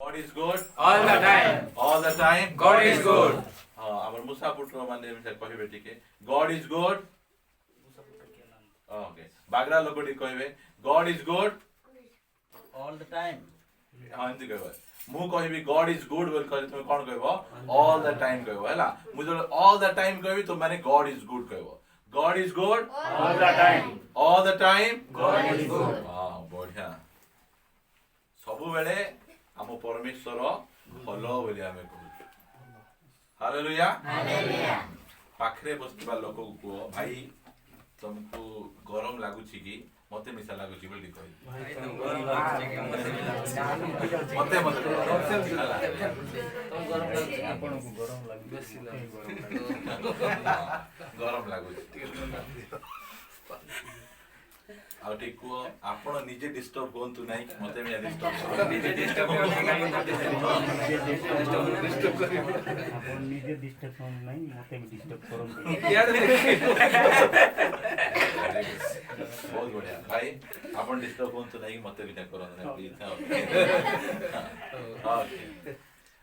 God is good all the time. all the time. God is good. ଆମର ମୁସା ପୁତ୍ର ମାନେ କହିବେ ଟିକେ God is good. Okay. ବାଗରା ଲୋକଟି କହିବେ God is good all the time. ହଁ ଏମିତି କହିବ। ମୁଁ କହିବି God is good ବୋଲି କହିଲେ ତୁମେ କ'ଣ କହିବ all the time କହିବ ହେଲା। ମୁଁ ଯେତେବେଳେ all the time କହିବି ତୁମେ God is good କହିବ। God is good All the time. all the time. God is good. ହଁ ବଢିଆ। ସବୁବେଳେ ଆମ ପରମେଶ୍ୱର ଭଲ ବୋଲି ଆମେ କହୁଛୁ। ହାଲେଲୁୟା। ପାଖରେ ବସିଥିବା ଲୋକକୁ କୁହ ଭାଇ ତମକୁ ଗରମ ଲାଗୁଛି କି ମତେ ମିଶା ଲାଗୁଛି ବୋଲି କହିବି। ମତେ ଗରମ ଲାଗୁଛି ଆଉ ଟିକେ କୁହ ଆପଣ ନିଜେ ଡିଷ୍ଟର୍ବ ହୁଅନ୍ତୁ ନାହିଁ ମତେ ବି ଡିଷ୍ଟର୍ବ ନିଜେ ଡିଷ୍ଟର୍ବ ନାହିଁ ମତେ ବି ଡିଷ୍ଟର୍ବ କରନ୍ତୁ। ବହୁତ ବଢିଆ ଭାଇ ଆପଣ ଡିଷ୍ଟର୍ବ ହୁଅନ୍ତୁ ନାହିଁ ମତେ ବି କରନ୍ତୁ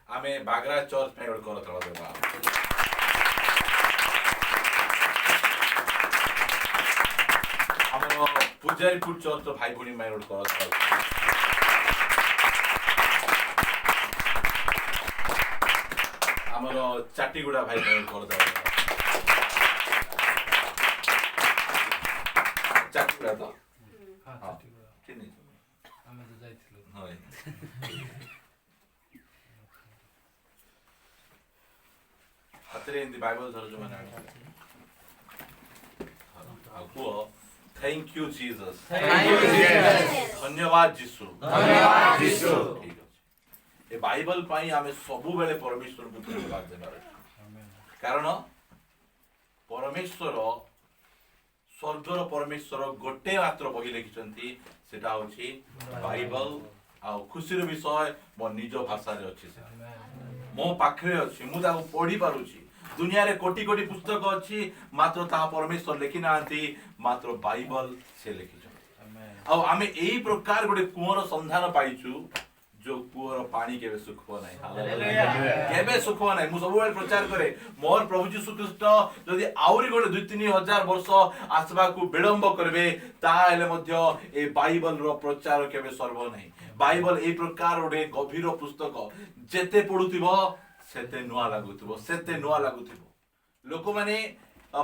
ଆମେ ବାଗରା ଚର୍ଚ୍ଚ ପାଇଁ ଗୋଟେ କରତଳ ଦେବା। ଆମର ପୂଜାରୀପୁର ଚର୍ଚ୍ଚ ଭାଇ ଭଉଣୀ ପାଇଁ ଗୋଟେ କରତଳ ଆମର ଚାଟିଗୁଡା ଭାଇ ପାଇଁ ଗୋଟେ କରତଳ ଚାଟିଗୁଡା ତ ଆମେ ତ ଯାଇଥିଲୁ। ହାତରେ ଏମିତି ବାଇବଲ ଧର ଯୋଉମାନେ ଆଉ କୁହ Thank you Jesus. Thank you Jesus. ଧନ୍ୟବାଦ ଯୀଶୁ। ଧନ୍ୟବାଦ ଯୀଶୁ। ଠିକ ଅଛି ଏ ବାଇବଲ ପାଇଁ ଆମେ ସବୁବେଳେ ପରମେଶ୍ୱରଙ୍କୁ ଧନ୍ୟବାଦ ଦେବାର ଅଛି। କାରଣ ପରମେଶ୍ୱର ସ୍ୱର୍ଗର ପରମେଶ୍ୱର ଗୋଟେ ମାତ୍ର ବହି ଲେଖିଛନ୍ତି ସେଟା ହଉଛି ବାଇବଲ। ଆଉ ଖୁସିର ବିଷୟ ମୋ ନିଜ ଭାଷାରେ ଅଛି ମୋ ପାଖରେ ଅଛି ମୁଁ ତାକୁ ପଢି ପାରୁଛି। ଦୁନିଆରେ କୋଟି କୋଟି ପୁସ୍ତକ ଅଛି ମାତ୍ର ତାହା ପରମେଶ୍ୱର ଲେଖି ନାହାନ୍ତି ମାତ୍ର ବାଇବଲ ସେ ଲେଖିଛନ୍ତି। ଆଉ ଆମେ ଏଇ ପ୍ରକାର ଗୋଟେ କୂଅର ସନ୍ଧାନ ପାଇଛୁ ଯୋଉ କୂଅର ପାଣି କେବେ ଶୁଖିବ ନାହିଁ କେବେ ଶୁଖିବ ନାହିଁ। ମୁଁ ସବୁବେଳେ ପ୍ରଚାର କରେ ମୋର ପ୍ରଭୁ ଯୀଶୁ ଖ୍ରୀଷ୍ଟ ଯଦି ଆହୁରି ଗୋଟେ 2-3 ହଜାର ବର୍ଷ ଆସିବାକୁ ବିଳମ୍ବ କରିବେ ତାହେଲେ ମଧ୍ୟ ଏ ବାଇବଲର ପ୍ରଚାର କେବେ ସରିବ ନାହିଁ। ବାଇବଲ ଏଇ ପ୍ରକାର ଗୋଟେ ଗଭୀର ପୁସ୍ତକ ଯେତେ ପଢୁଥିବ ସେତେ ନୂଆ ଲାଗୁଥିବ ସେତେ ନୂଆ ଲାଗୁଥିବ। ଲୋକମାନେ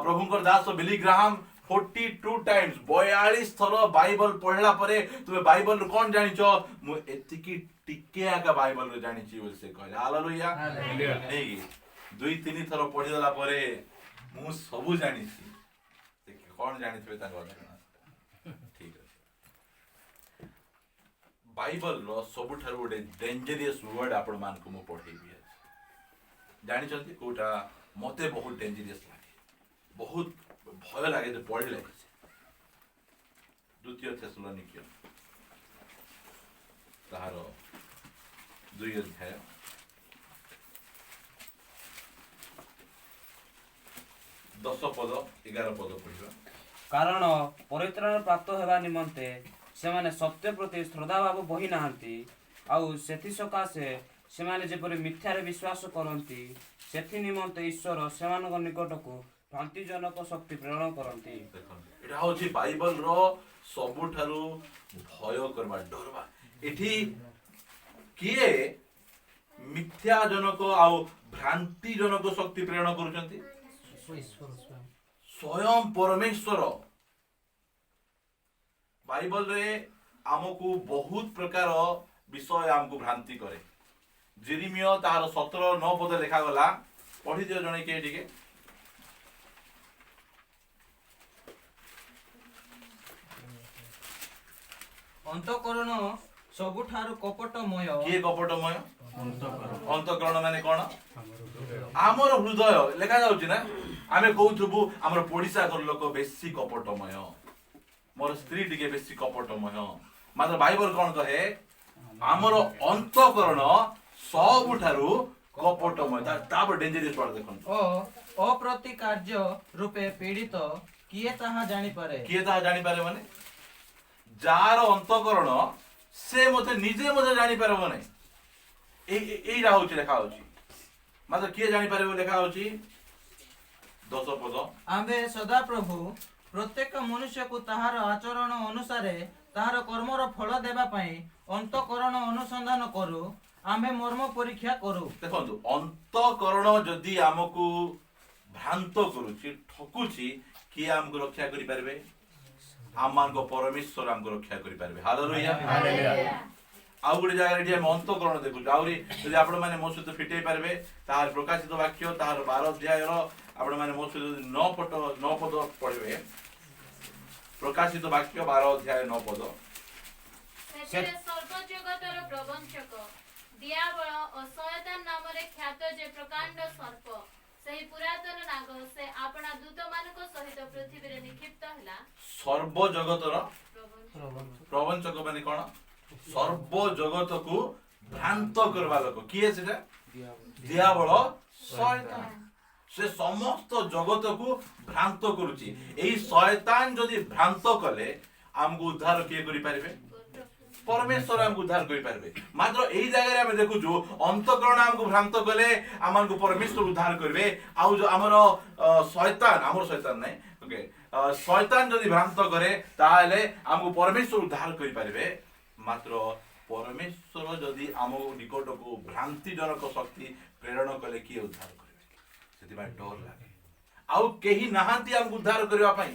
ପ୍ରଭୁଙ୍କର ଦାସ ବିଲି ଗ୍ରାହାମ 42 times 42 ଥର ବାଇବଲ ପଢିଲା ପରେ ତୁମେ ବାଇବଲରୁ କ'ଣ ଜାଣିଛ ମୁଁ ଏତିକି ଟିକେ ଆକା ବାଇବଲରୁ ଜାଣିଛି ବୋଲି ସେ କହିଲେ। ହାଲେଲୁୟା। ନେଇକି 2-3 ଥର ପଢିଦେଲା ପରେ ମୁଁ ସବୁ ଜାଣିଛି କ'ଣ ଜାଣିଥିବେ ତାଙ୍କ ଠିକ ଅଛି। ବାଇବଲର ସବୁଠାରୁ ଗୋଟେ ଡେଞ୍ଜରିୟସ୍ ୱାର୍ଡ ଆପଣ ମାନଙ୍କୁ ମୁଁ ପଢେଇବି। ଜାଣିଛନ୍ତି କୋଉଟା ମତେ ବହୁତ ଡେଞ୍ଜରିୟସ୍ ଲାଗେ ବହୁତ ଭୟ ଲାଗେ ଯେ ପଢିଲେ। 2 ଥେସଲୋନିକୀୟ ତାହାର 2 ଅଧ୍ୟାୟ 10 ପଦ 11 ପଦ ପଢିବା। କାରଣ ପରିତ୍ରାଣ ପ୍ରାପ୍ତ ହେବା ନିମନ୍ତେ ସେମାନେ ସତ୍ୟ ପ୍ରତି ଶ୍ରଦ୍ଧାଭାବ ବହି ନାହାନ୍ତି ଆଉ ସେଥି ସକାଶେ ସେମାନେ ଯେପରି ମିଥ୍ୟାରେ ବିଶ୍ୱାସ କରନ୍ତି ସେଥି ନିମନ୍ତେ ଈଶ୍ୱର ସେମାନଙ୍କ ନିକଟକୁ ଭ୍ରାନ୍ତିଜନକ ଶକ୍ତି ପ୍ରେରଣ କରନ୍ତି। ଏଇଟା ହଉଛି ବାଇବଲର ସବୁଠାରୁ ଭୟ କରିବା ଡରବା। ଏଠି କିଏ ମିଥ୍ୟାଜନକ ଆଉ ଭ୍ରାନ୍ତିଜନକ ଶକ୍ତି ପ୍ରେରଣ କରୁଛନ୍ତି? ସ୍ୱୟଂ ପରମେଶ୍ୱର। ବାଇବଲରେ ଆମକୁ ବହୁତ ପ୍ରକାର ବିଷୟ ଆମକୁ ଭ୍ରାନ୍ତି କରେ। ଯେରେମିୟ ତାହାର 17:9 ପଦ ଲେଖାଗଲା ପଢିଦିଅ ଜଣେ କିଏ ଟିକେ। ଅନ୍ତଃକରଣ ସବୁଠାରୁ କପଟମୟ। କିଏ କପଟମୟ? ଅନ୍ତଃକରଣ ମାନେ କ'ଣ? ଆମର ହୃଦୟ ଲେଖା ଯାଉଛି ନା। ଆମେ କହୁଥିବୁ ଆମର ପଡିଶା ଘର ଲୋକ ବେଶୀ କପଟମୟ ମୋର ସ୍ତ୍ରୀ ଟିକେ ବେଶୀ କପଟମୟ ମାତ୍ର ବାଇବଲ କ'ଣ କହେ ଆମର ଅନ୍ତଃକରଣ ସବୁଠାରୁ କପଟମୟ। ତାପରେ ଡେଞ୍ଜରିୟସ୍ ୱାର୍ଡ ଦେଖନ୍ତୁ ଓ ଅପ୍ରତି କାର୍ଯ୍ୟ ରୂପେ ପୀଡ଼ିତ କିଏ ତାହା ଜାଣିପାରେ? କିଏ ତାହା ଜାଣିପାରେ ମାନେ ଯାହାର ଅନ୍ତଃକରଣ ସେ ମତେ ନିଜେ ଜାଣିପାରିବ ନାହିଁ। এইটা হচ্ছে লেখা হচ্ছে মাত্র কিଏ ଜାଣିପାରିବ ଲେଖା ହଉଛି 10 ପଦ ଆମ୍ଭେ ସଦାପ୍ରଭୁ ପ୍ରତ୍ୟେକ ମନୁଷ୍ୟକୁ ତାହାର ଆଚରଣ ଅନୁସାରେ ତାହାର କର୍ମର ଫଳ ଦେବା ପାଇଁ ଅନ୍ତଃକରଣ ଅନୁସନ୍ଧାନ କରୁ ଆମ୍ଭେ ମର୍ମ ପରୀକ୍ଷା କରୁ। ଦେଖନ୍ତୁ ଅନ୍ତଃକରଣ ଯଦି ଆମକୁ ଭ୍ରାନ୍ତ କରୁଛି ଠକୁଛି କିଏ ଆମକୁ ରକ୍ଷା କରିପାରିବେ ଆମମାନଙ୍କ ପରମେଶ୍ୱର ଆମକୁ ରକ୍ଷା କରିପାରିବେ ହାଲେଲୁୟା ଆଉ ଗୋଟେ ଜାଗାରେ ଏଠି ଆମେ ଅନ୍ତଃକରଣ ଦେଖୁଛୁ ଆହୁରି ଯଦି ଆପଣମାନେ ମୋ ସହିତ ଫିଟେଇ ପାରିବେ ତାହାର ପ୍ରକାଶିତ ବାକ୍ୟ ତାହାର 12 ଅଧ୍ୟାୟର ଆପଣମାନେ ମୋ ସହିତ 9 ପଦ ପଢିବେ ପ୍ରକାଶିତ ବାକ୍ୟ 12 ଅଧ୍ୟାୟ 9 ପଦ ସେଥିରେ ସର୍ବଜଗତର ପ୍ରବଞ୍ଚକ ଦିଆବଳ ଓ ଶୟତାନ ନାମରେ ଖ୍ୟାତ ଯେ ପ୍ରକାଣ୍ଡ ସର୍ପ ସେହି ପୁରାତନ ନାଗ ସେ ଆପଣା ଦୂତମାନଙ୍କ ସହିତ ପୃଥିବୀରେ ନିକ୍ଷିପ୍ତ ହେଲା। ସର୍ବ ଜଗତର ପ୍ରବଞ୍ଚକ ମାନେ କଣ ସର୍ବ ଜଗତକୁ ଭ୍ରାନ୍ତ କରିବା ଲୋକ କିଏ ସେଟା ଦିଆବଳ ଶୟତାନ ସେ ସମସ୍ତ ଜଗତକୁ ଭ୍ରାନ୍ତ କରୁଛି ଏହି ଶୟତାନ ଯଦି ଭ୍ରାନ୍ତ କଲେ ଆମକୁ ଉଦ୍ଧାର କିଏ କରିପାରିବେ ପରମେଶ୍ୱର ଆମକୁ ଉଦ୍ଧାର କରିପାରିବେ ମାତ୍ର ଏଇ ଜାଗାରେ ଆମେ ଦେଖୁଛୁ ଅନ୍ତଃକରଣ ଆମକୁ ଭ୍ରାନ୍ତ କଲେ ଆମକୁ ପରମେଶ୍ୱର ଉଦ୍ଧାର କରିବେ ଆଉ ଯୋଉ ଆମର ଶୟତାନ ନାହିଁ ଓକେ ଶୟତାନ ଯଦି ଭ୍ରାନ୍ତ କରେ ତାହେଲେ ଆମକୁ ପରମେଶ୍ୱର ଉଦ୍ଧାର କରିପାରିବେ ମାତ୍ର ପରମେଶ୍ୱର ଯଦି ଆମ ନିକଟକୁ ଭ୍ରାନ୍ତିଜନକ ଶକ୍ତି ପ୍ରେରଣ କଲେ କିଏ ଉଦ୍ଧାର କରିବେ ସେଥିପାଇଁ ଡର ଲାଗେ ଆଉ କେହି ନାହାନ୍ତି ଆମକୁ ଉଦ୍ଧାର କରିବା ପାଇଁ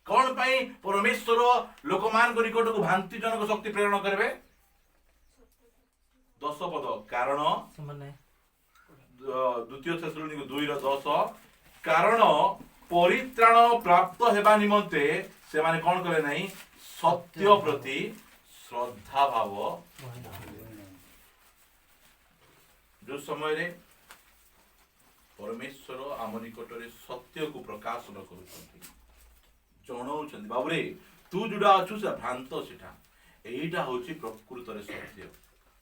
କଣ ପାଇଁ ପରମେଶ୍ୱର ଲୋକମାନଙ୍କ ନିକଟକୁ ଭ୍ରାନ୍ତିଜନକ ଶକ୍ତି ପ୍ରେରଣ କରିବେ 10 ପଦ କାରଣ ଦ୍ୱିତୀୟ ଥେସଲୋନିକ 2:10 କାରଣ ପରିତ୍ରାଣ ପ୍ରାପ୍ତ ହେବା ନିମନ୍ତେ ସେମାନେ କଣ କଲେ ନାହିଁ ସତ୍ୟ ପ୍ରତି ଶ୍ରଦ୍ଧା ଭାବ ଯୋଉ ସମୟରେ ପରମେଶ୍ୱର ଆମ ନିକଟରେ ସତ୍ୟକୁ ପ୍ରକାଶନ କରୁଛନ୍ତି ଜଣାଉଛନ୍ତି ବାବୁରେ ତୁ ଯୋଉଟା ଅଛୁ ସେ ଭ୍ରାନ୍ତ ସେଟା ଏଇଟା ହଉଛି ପ୍ରକୃତରେ ସତ୍ୟ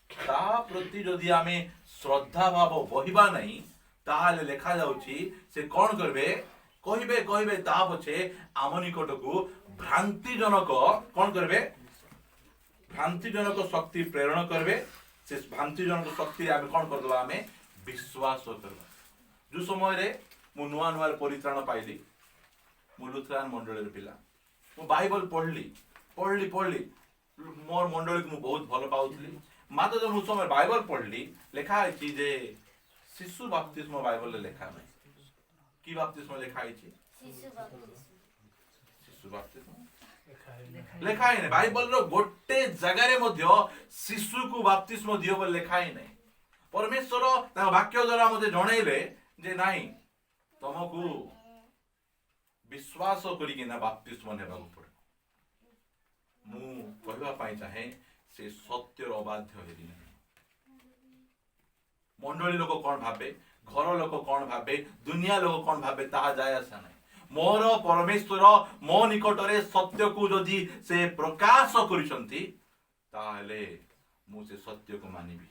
ତା ପ୍ରତି ଯଦି ଆମେ ଶ୍ରଦ୍ଧା ଭାବ ବହିବା ନାହିଁ ତାହେଲେ ଲେଖା ଯାଉଛି ସେ କଣ କରିବେ କହିବେ ତା ପଛେ ଆମ ନିକଟକୁ ଭ୍ରାନ୍ତିଜନକ କଣ କରିବେ ଭ୍ରାନ୍ତିଜନକ ଶକ୍ତି ପ୍ରେରଣ କରିବେ ସେ ଭ୍ରାନ୍ତିଜନକ ଶକ୍ତିରେ ଆମେ କଣ କରିଦେବା ଆମେ ବିଶ୍ୱାସ କରିବା ଯୋଉ ସମୟରେ ମୁଁ ନୂଆ ପରିତ୍ରାଣ ପାଇଲି ମୁଁ ଲୁଥରାନ ମଣ୍ଡଳୀର ପିଲା ମୁଁ ବାଇବଲ ପଢିଲି ମୋର ମଣ୍ଡଳୀକୁ ମୁଁ ବହୁତ ଭଲ ପାଉଥିଲି ମାତ୍ର ଯୋଉ ମୁଁ ସମୟ ବାଇବଲ ପଢିଲି ଲେଖା ହେଇଛି ଯେ ଶିଶୁ ବାପ୍ତିସ୍ମ ବାଇବଲରେ ଲେଖା ନାହିଁ କି ବାପ୍ତିସ୍ମ ଲେଖା ହେଇଛି ଶିଶୁ ବାପ୍ତିସ୍ମ ଲେଖା ହିଁ ନାହିଁ ବାଇବଲର ଗୋଟେ ଜାଗାରେ ମଧ୍ୟ ଶିଶୁକୁ ବାପ୍ତିସ୍ମ ଦିଅ ବୋଲି ଲେଖା ହିଁ ନାହିଁ ପରମେଶ୍ୱର ତାଙ୍କ ବାକ୍ୟ ଦ୍ୱାରା ମୋତେ ଜଣେଇଲେ ଯେ ନାଇଁ ତମକୁ ବିଶ୍ୱାସ କରିକିନା ବାପ୍ତିସ୍ମ ନେବାକୁ ପଡେ ମୁଁ କହିବା ପାଇଁ ଚାହେଁ ସେ ସତ୍ୟର ଅବାଧ୍ୟ ହେଲି ନାହିଁ ମଣ୍ଡଳୀ ଲୋକ କଣ ଭାବେ ଘର ଲୋକ କଣ ଭାବେ ଦୁନିଆ ଲୋକ କଣ ଭାବେ ତାହା ଯାଏ ଆସା ନାହିଁ ମୋର ପରମେଶ୍ୱର ମୋ ନିକଟରେ ସତ୍ୟକୁ ଯଦି ସେ ପ୍ରକାଶ କରିଛନ୍ତି ତାହେଲେ ମୁଁ ସେ ସତ୍ୟକୁ ମାନିବି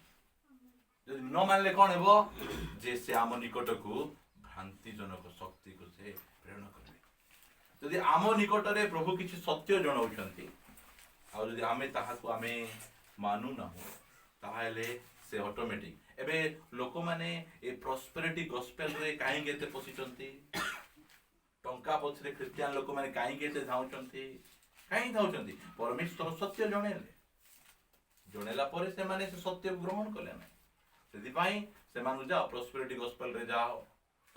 ଯଦି ନ ମାନିଲେ କଣ ହେବ ଯେ ସେ ଆମ ନିକଟକୁ ଭ୍ରାନ୍ତିଜନକ ଶକ୍ତିକୁ ସେ ପ୍ରେରଣ କରିବେ ଯଦି ଆମ ନିକଟରେ ପ୍ରଭୁ କିଛି ସତ୍ୟ ଜଣାଉଛନ୍ତି ଆଉ ଯଦି ଆମେ ତାହାକୁ ଆମେ ମାନୁନାହୁଁ ତାହେଲେ ସେ ଅଟୋମେଟିକ ଏବେ ଲୋକମାନେ ଏ ପ୍ରସ୍ପେରିଟି ଗସ୍ପେଲରେ କାହିଁକି ଏତେ ପଶିଛନ୍ତି ଟଙ୍କା ପଛରେ ଖ୍ରୀଷ୍ଟିଆନ ଲୋକମାନେ କାହିଁକି ଏତେ ଧାଉଁଛନ୍ତି କାହିଁକି ଧାଉଁଛନ୍ତି ପରମେଶ୍ୱର ସତ୍ୟ ଜଣେଇଲା ପରେ ସେମାନେ ସେ ସତ୍ୟକୁ ଗ୍ରହଣ କଲେ ନାହିଁ ସେଥିପାଇଁ ସେମାନଙ୍କୁ ଯାଅ ପ୍ରସ୍ପେରିଟି ଗସ୍ପେଲରେ ଯାଅ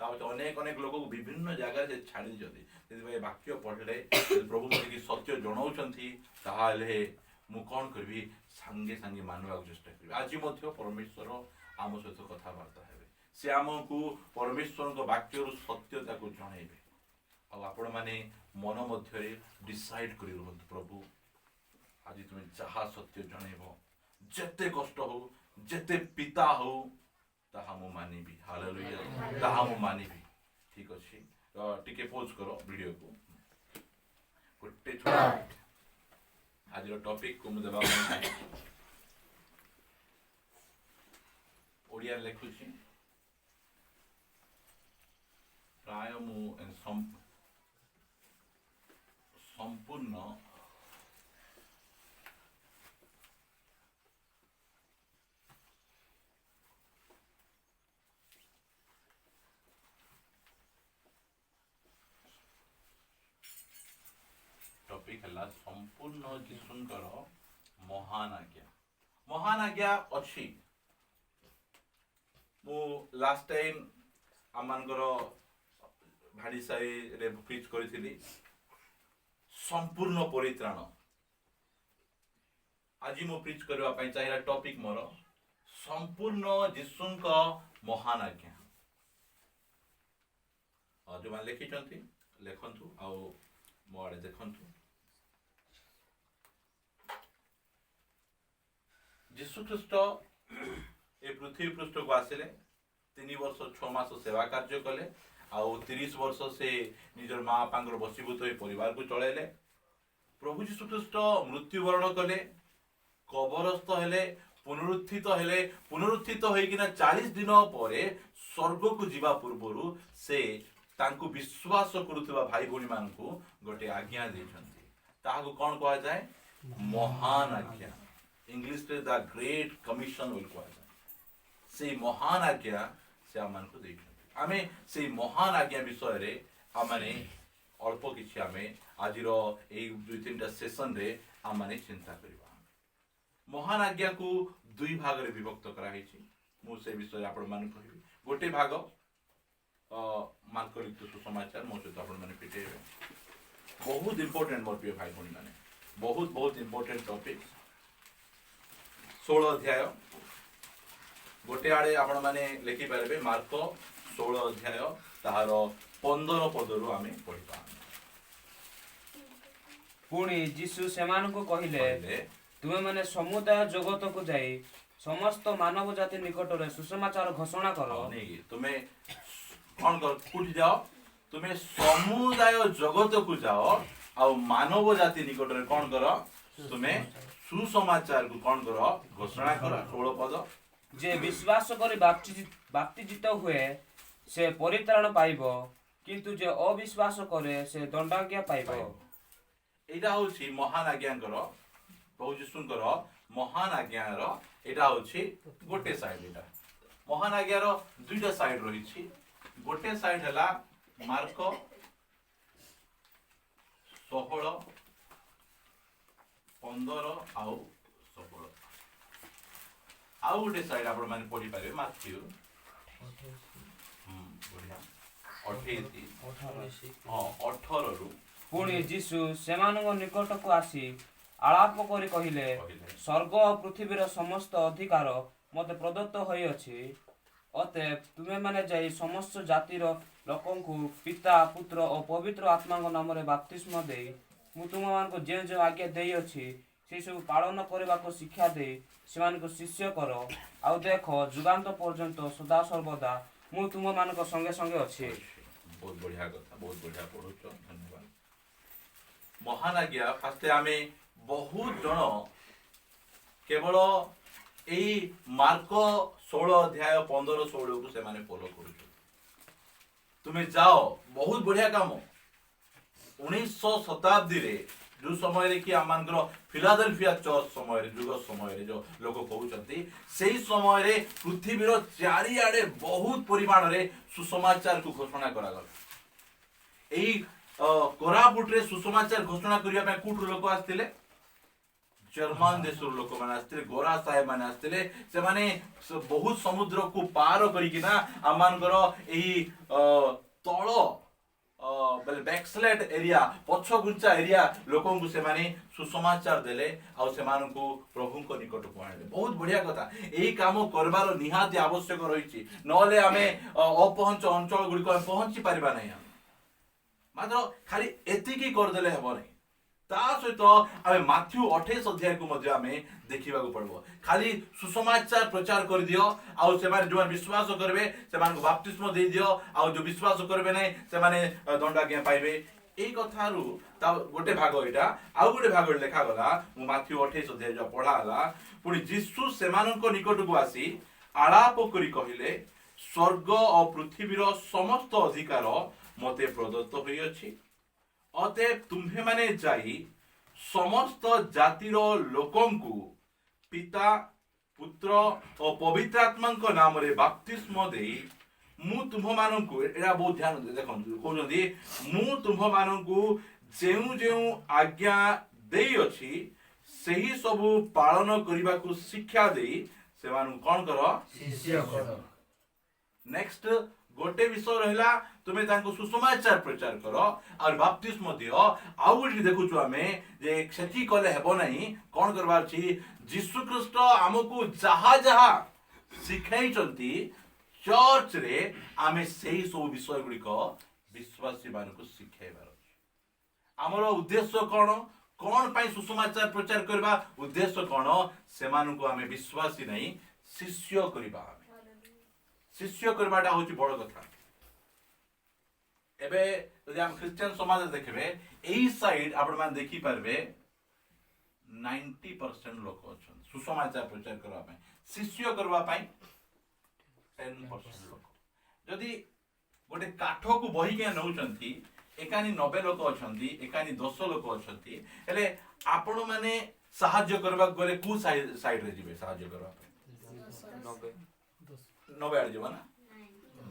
ତାପରେ ଅନେକ ଲୋକକୁ ବିଭିନ୍ନ ଜାଗାରେ ସେ ଛାଡ଼ି ଦେଇଛନ୍ତି ସେଥିପାଇଁ ବାକ୍ୟ ପଢିଲେ ପ୍ରଭୁ ମୋତେ କି ସତ୍ୟ ଜଣାଉଛନ୍ତି ତାହେଲେ ମୁଁ କଣ କରିବି ସାଙ୍ଗେ ମାନିବାକୁ ଚେଷ୍ଟା କରିବି ଆଜି ମଧ୍ୟ ପରମେଶ୍ୱର ଆମ ସହିତ କଥାବାର୍ତ୍ତା ହେବେ ସେ ଆମକୁ ପରମେଶ୍ୱରଙ୍କ ବାକ୍ୟରୁ ସତ୍ୟତାକୁ ଜଣେଇବେ ଆଉ ଆପଣମାନେ ମନ ମଧ୍ୟରେ ଡିସାଇଡ୍ କରି ରୁହନ୍ତୁ ପ୍ରଭୁ ଆଜି ତୁମେ ଯାହା ସତ୍ୟ ଜଣେଇବ ଯେତେ କଷ୍ଟ ହଉ ଯେତେ ପିତା ହଉ ତାହା ମୁଁ ମାନିବି ହାଲେଲୁୟା ତାହା ମୁଁ ମାନିବି ଠିକ ଅଛି ଟିକେ ପୋଜ କର ଭିଡିଓକୁ ଗୋଟେ ଛୋଟ ଆଜିର ଟପିକକୁ ମୁଁ ଦେବା ପାଇଁ ଓଡ଼ିଆରେ ଲେଖୁଛି ପ୍ରାୟ ମୁଁ ସମ୍ପୂର୍ଣ୍ଣ टॉपिक है संपूर्ण जीशुंकर महान आज्ञा। महान आज्ञा अच्छी मु लास्ट टाइम आमनकर भाड़ीसाई रे प्रीच करिथिली संपूर्ण परित्राण। आज मु प्रीच करबा पई चाहिला टॉपिक मोर संपूर्ण जीशुंक महान आज्ञा। और जो मैंने लिखी लेखंतु आउ मो आड़े देखंतु। जीशु ख्रीष्ट ए पृथ्वी पृष्ठ को आसिले 3 वर्ष 6 मास सेवा कार्य कले आउ 30 वर्ष से निजर माँ बापांकर बसीभूत हो परिवार को चलैले। प्रभु जीशु ख्रीष्ट मृत्युवरण कले, कबरस्थ हेले, पुनरुत्थित होइकिना 40 दिन परे स्वर्ग को जीवा पूर्वरु से तांको विश्वास करुवा भाई भौणी मानकु गोटे आज्ञा देछन्ति। ताहाको कोन कहै जाय? महान आज्ञा। इंग्लिश रे द ग्रेट कमिशन बोल कहै जाय। से महान आज्ञा से आमानकु देछन्ति। आमे से महान आज्ञा विषय रे आमाने अल्प किछि आमे आजिरो ए 2-3टा सेशन रे आमाने चिंता करिबा। महान आज्ञा को 2 भाग रे विभक्त करा हैछि। मु से विषय आपण मान कहिबी। गोटे भाग मार्क लिखित सुसमाचार मो सहित आपण माने पिटेबे। बहुत इंपोर्टेंट मोर प्रिय भाई भौणी माने, बहुत इंपोर्टेंट टॉपिक। 16 अध्याय गोटे आड़े आपण माने लिखि पारबे मार्क 16 अध्याय ताहार 15 पदरु आमे पढिबा। पुणी जीशु सेमानकु कहिले तुमे माने समुदाय जगत को जाई समस्त मानव जाति निकट रे सुसमाचार घोषणा करो। नहीं तुमे कौन कर कुछ जाओ, तुमे समुदाय जगत को जाओ आ मानव जाति निकट रे कौन करो, तुमे सुसमाचार को कौन करो घोषणा करो। 16 पद जे विश्वास करी बाप्तिजित हुए से परित्राण पाइबो, किंतु जे अविश्वास करे से दंडाज्ञा पाइबो। एटा होछि महान आज्ञाकर प्रभु जीशुंकर महान आज्ञार एटा होछि गोटे साइड। एटा महान आज्ञार 2टा साइड रहिछि। गोटे साइड हला मार्क 16 15 आउ 16। आउ गोटे साइड आपण माने पढि पारे माथ्यू 18 रु। पुणी जीशु सेमानଙ୍କ निकटକୁ आसी आलाप କରି କହିଲେ, स्वर्ग और पृथ्वीर समस्त अधिकार मते प्रदत्त होइअछि। अतएव तुमे माने जाई समस्त जातिर लोकंकु पिता पुत्र और पवित्र आत्मा नाम रे बपतिस्मा देई मु तुममानकु जे जे आज्ञा देई अछि से सब पालन करबा को शिक्षा दे सेमानकु शिष्य करो। आउ देखो जुगांत पर्यंत सदा सर्वदा मु तुममानक संगे संगे अछि। बहुत बढ़िया कथा, बहुत बढ़िया पढुछो, धन्यवाद। महान आज्ञा फास्टे आमे बहुत जन केवल एई मार्क 16 अध्याय 15-16 को से माने फॉलो करूछ। तुमे जाओ, बहुत बढ़िया काम। 1900 शताब्दी रे जो समय रे कि आमानकर फिलाडेल्फिया चर्च समय रे जुग समय रे जो लोक कहउचंती सेही समय रे पृथ्वीर चारिआडे बहुत परिमाण रे सुसमाचार को घोषणा करा गला। एई कोरापुट रे सुसमाचार घोषणा करिया पे कुट लोक आस्तिले, जर्मन देशर लोक माने आस्तिले, गोरा साहेब माने आस्तिले। से माने बहुत समुद्र को पार करिकिना आमानकर एही तळ बेल बैकस्लेट एरिया पछ गुंचा एरिया लोकन को से माने सुसमाचार देले आ से मानन को प्रभु को निकट को आनले। बहुत बढ़िया कथा। एही काम करबार निहाती आवश्यक रहिछि, नले आमे अपहंच अंचल गुडी को पहुंची परिबा नै। मात्र खाली एतिकी कर देले हेबो नै। ता सहित आमे माथ्यू 28 अध्याय को मध्ये आमे देखिबा को पड़बो। खाली सुसमाचार प्रचार कर दियो आ से माने जो विश्वास करबे से मान को बपतिस्मा दे दियो आ जो विश्वास करबे नै से माने दंडाज्ञा पाइबे। एई कथारु ता गोटे भाग एटा आ गोटे भाग लेखा गला मु माथ्यू 28 अध्याय जो पढा हला। पुनी जीसु सेमाननको निकट को आसी आलाप करी कहिले, स्वर्ग और पृथ्वीर समस्त अधिकार मते प्रदत्त होई अछि। अतएव तुम्हे माने जाई समस्त जातिर लोकंकु पिता पुत्र और पवित्र आत्मा नाम रे बपतिस्मा देई मु तुम माननकु एटा बहुत ध्यान दे देखन कहउजंदी मु तुम माननकु ଯେଉଁ ଯେଉଁ ଆଜ୍ଞା ଦେଇଅଛି ସେହି ସବୁ ପାଳନ କରିବାକୁ ଶିକ୍ଷା ଦେଇ ସେମାନଙ୍କୁ କ'ଣ କର? ଶିଷ୍ୟ କର। ନେକ୍ସଟ ଗୋଟେ ବିଷୟ ରହିଲା ତୁମେ ତାଙ୍କୁ ସୁସମାଚାର ପ୍ରଚାର କର ଆଉ ବାପ୍ତିସ୍ମ ଦିଅ। ଆଉ ଗୋଟେ ଦେଖୁଛୁ ଆମେ ଯେ ସେଠି କଲେ ହେବ ନାହିଁ, କ'ଣ କରିବାର ଅଛି? ଯୀଶୁ ଖ୍ରୀଷ୍ଟ ଆମକୁ ଯାହା ଯାହା ଶିଖାଇଛନ୍ତି ଚର୍ଚ୍ଚରେ ଆମେ ସେହି ସବୁ ବିଷୟ ଗୁଡ଼ିକ ବିଶ୍ୱାସୀ ମାନଙ୍କୁ ଶିଖାଇବାର ଅଛି। ଆମର ଉଦ୍ଦେଶ୍ୟ କ'ଣ? କ'ଣ ପାଇଁ ସୁସମାଚାର ପ୍ରଚାର କରିବା? ଉଦ୍ଦେଶ୍ୟ କ'ଣ? ସେମାନଙ୍କୁ ଆମେ ବିଶ୍ୱାସୀ ନାହିଁ ଶିଷ୍ୟ କରିବା। ଶିଷ୍ୟ କରିବାଟା ହଉଛି ବଡ଼ କଥା। ଏବେ ଯଦି ଆମେ ଖ୍ରୀଷ୍ଟିଆନ ସମାଜରେ ଦେଖିବେ ଏଇ ସାଇଡ୍ ଆପଣମାନେ ଦେଖିପାରିବେ 90% ଲୋକ ଅଛନ୍ତି ସୁସମାଚାର ପ୍ରଚାର କରିବା ପାଇଁ। ଶିଷ୍ୟ କରିବା ପାଇଁ 10% ଲୋକ। ଯଦି ଗୋଟେ କାଠକୁ ବୋହିକି ନେଉଛନ୍ତି ଏକାନି 90 ଲୋକ ଅଛନ୍ତି, ଏକାନି 10 ଲୋକ ଅଛନ୍ତି, ହେଲେ ଆପଣ ମାନେ ସାହାଯ୍ୟ କରିବାକୁ ଗଲେ କୋଉ ସାଇଡରେ ଯିବେ ସାହାଯ୍ୟ କରିବା ପାଇଁ? 90 ଆଡେ ଯିବ ନା?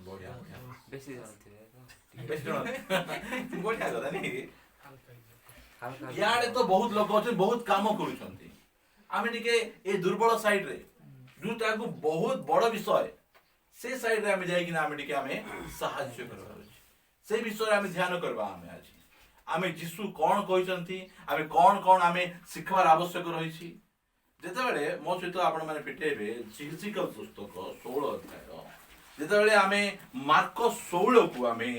ବଢିଆ ବଢିଆ ବେଶୀ ଜାଣିଥିବେ ବେଶୀ ଜଣ ବଢିଆ କଥା ନାଇଁ? ଇଆଡେ ତ ବହୁତ ଲୋକ ଅଛନ୍ତି, ବହୁତ କାମ କରୁଛନ୍ତି। ଆମେ ଟିକେ ଏ ଦୁର୍ବଳ ସାଇଡରେ ଯୋଉଟାକୁ ବହୁତ ବଡ ବିଷୟ ସେ ସାଇଡରେ ଆମେ ଯାଇକିନା ଆମେ ଟିକେ ଆମେ ସାହାଯ୍ୟ କରିବାର ଅଛି। ସେ ବିଷୟରେ ଆମେ ଧ୍ୟାନ କରିବା। ଆଜି ଆମେ ଯୀଶୁ କ'ଣ କହିଛନ୍ତି, ଆମେ କ'ଣ ଆମେ ଶିଖିବାର ଆବଶ୍ୟକ ରହିଛି। ଯେତେବେଳେ ମୋ ସହିତ ଆପଣମାନେ ଫିଟେଇବେ ହିଜକିଏଲ ପୁସ୍ତକ 16 ଅଧ୍ୟାୟ, ଯେତେବେଳେ ଆମେ ମାର୍କ 16କୁ ଆମେ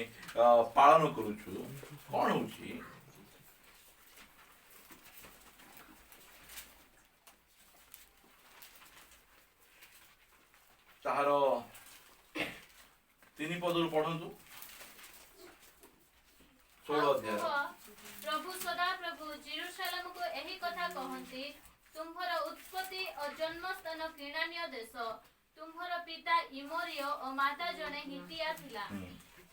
ପାଳନ କରୁଛୁ, କ'ଣ ହଉଛି? ତାହାର 3 ପଦରୁ ପଢନ୍ତୁ। 16 ଅଧ୍ୟାୟ। ପ୍ରଭୁ ସଦାପ୍ରଭୁ ଜେରୁସାଲେମକୁ ଏହି କଥା କହନ୍ତି, ତୁମ୍ଭର ଉତ୍ପତ୍ତି ଓ ଜନ୍ମସ୍ଥାନ କିଣାନୀୟ ଦେଶ। ତୁମ୍ଭର ପିତା ଇମୋରିୟ ଓ ମାତା ଜଣେ ହିତିଆ ଥିଲା।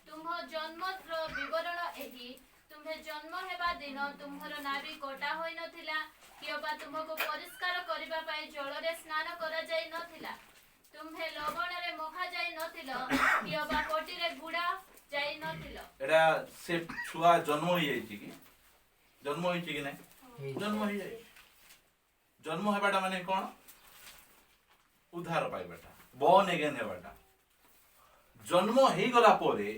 ତୁମ୍ଭ ଜନ୍ମର ବିବରଣ ଏହି, ତୁମ୍ଭେ ଜନ୍ମ ହେବା ଦିନ ତୁମ୍ଭର ନାଭି କଟା ହୋଇନଥିଲା, କିମ୍ବା ତୁମ୍ଭକୁ ପରିଷ୍କାର କରିବା ପାଇଁ ଜଳରେ ସ୍ନାନ କରାଯାଇ ନଥିଲା। ତୁମ୍ଭେ ଲବଣରେ ମଖା ଯାଇ ନଥିଲ, କିମ୍ବା ପଟିରେ ଗୁଡା ଯାଇ ନଥିଲ। ଏଟା ସେ ଛୁଆ ଜନ୍ମ ହେଇଯାଇଛି କି? ଜନ୍ମ ହେଇଛି କି ନାଇଁ? ଜନ୍ମ ହେଇଯାଇଛି। ଜନ୍ମ ହେବାଟା ମାନେ କ'ଣ? ଉଦ୍ଧାର ପାଇବାଟା, born again ହେବାଟା। ଜନ୍ମ ହେଇଗଲା ପରେ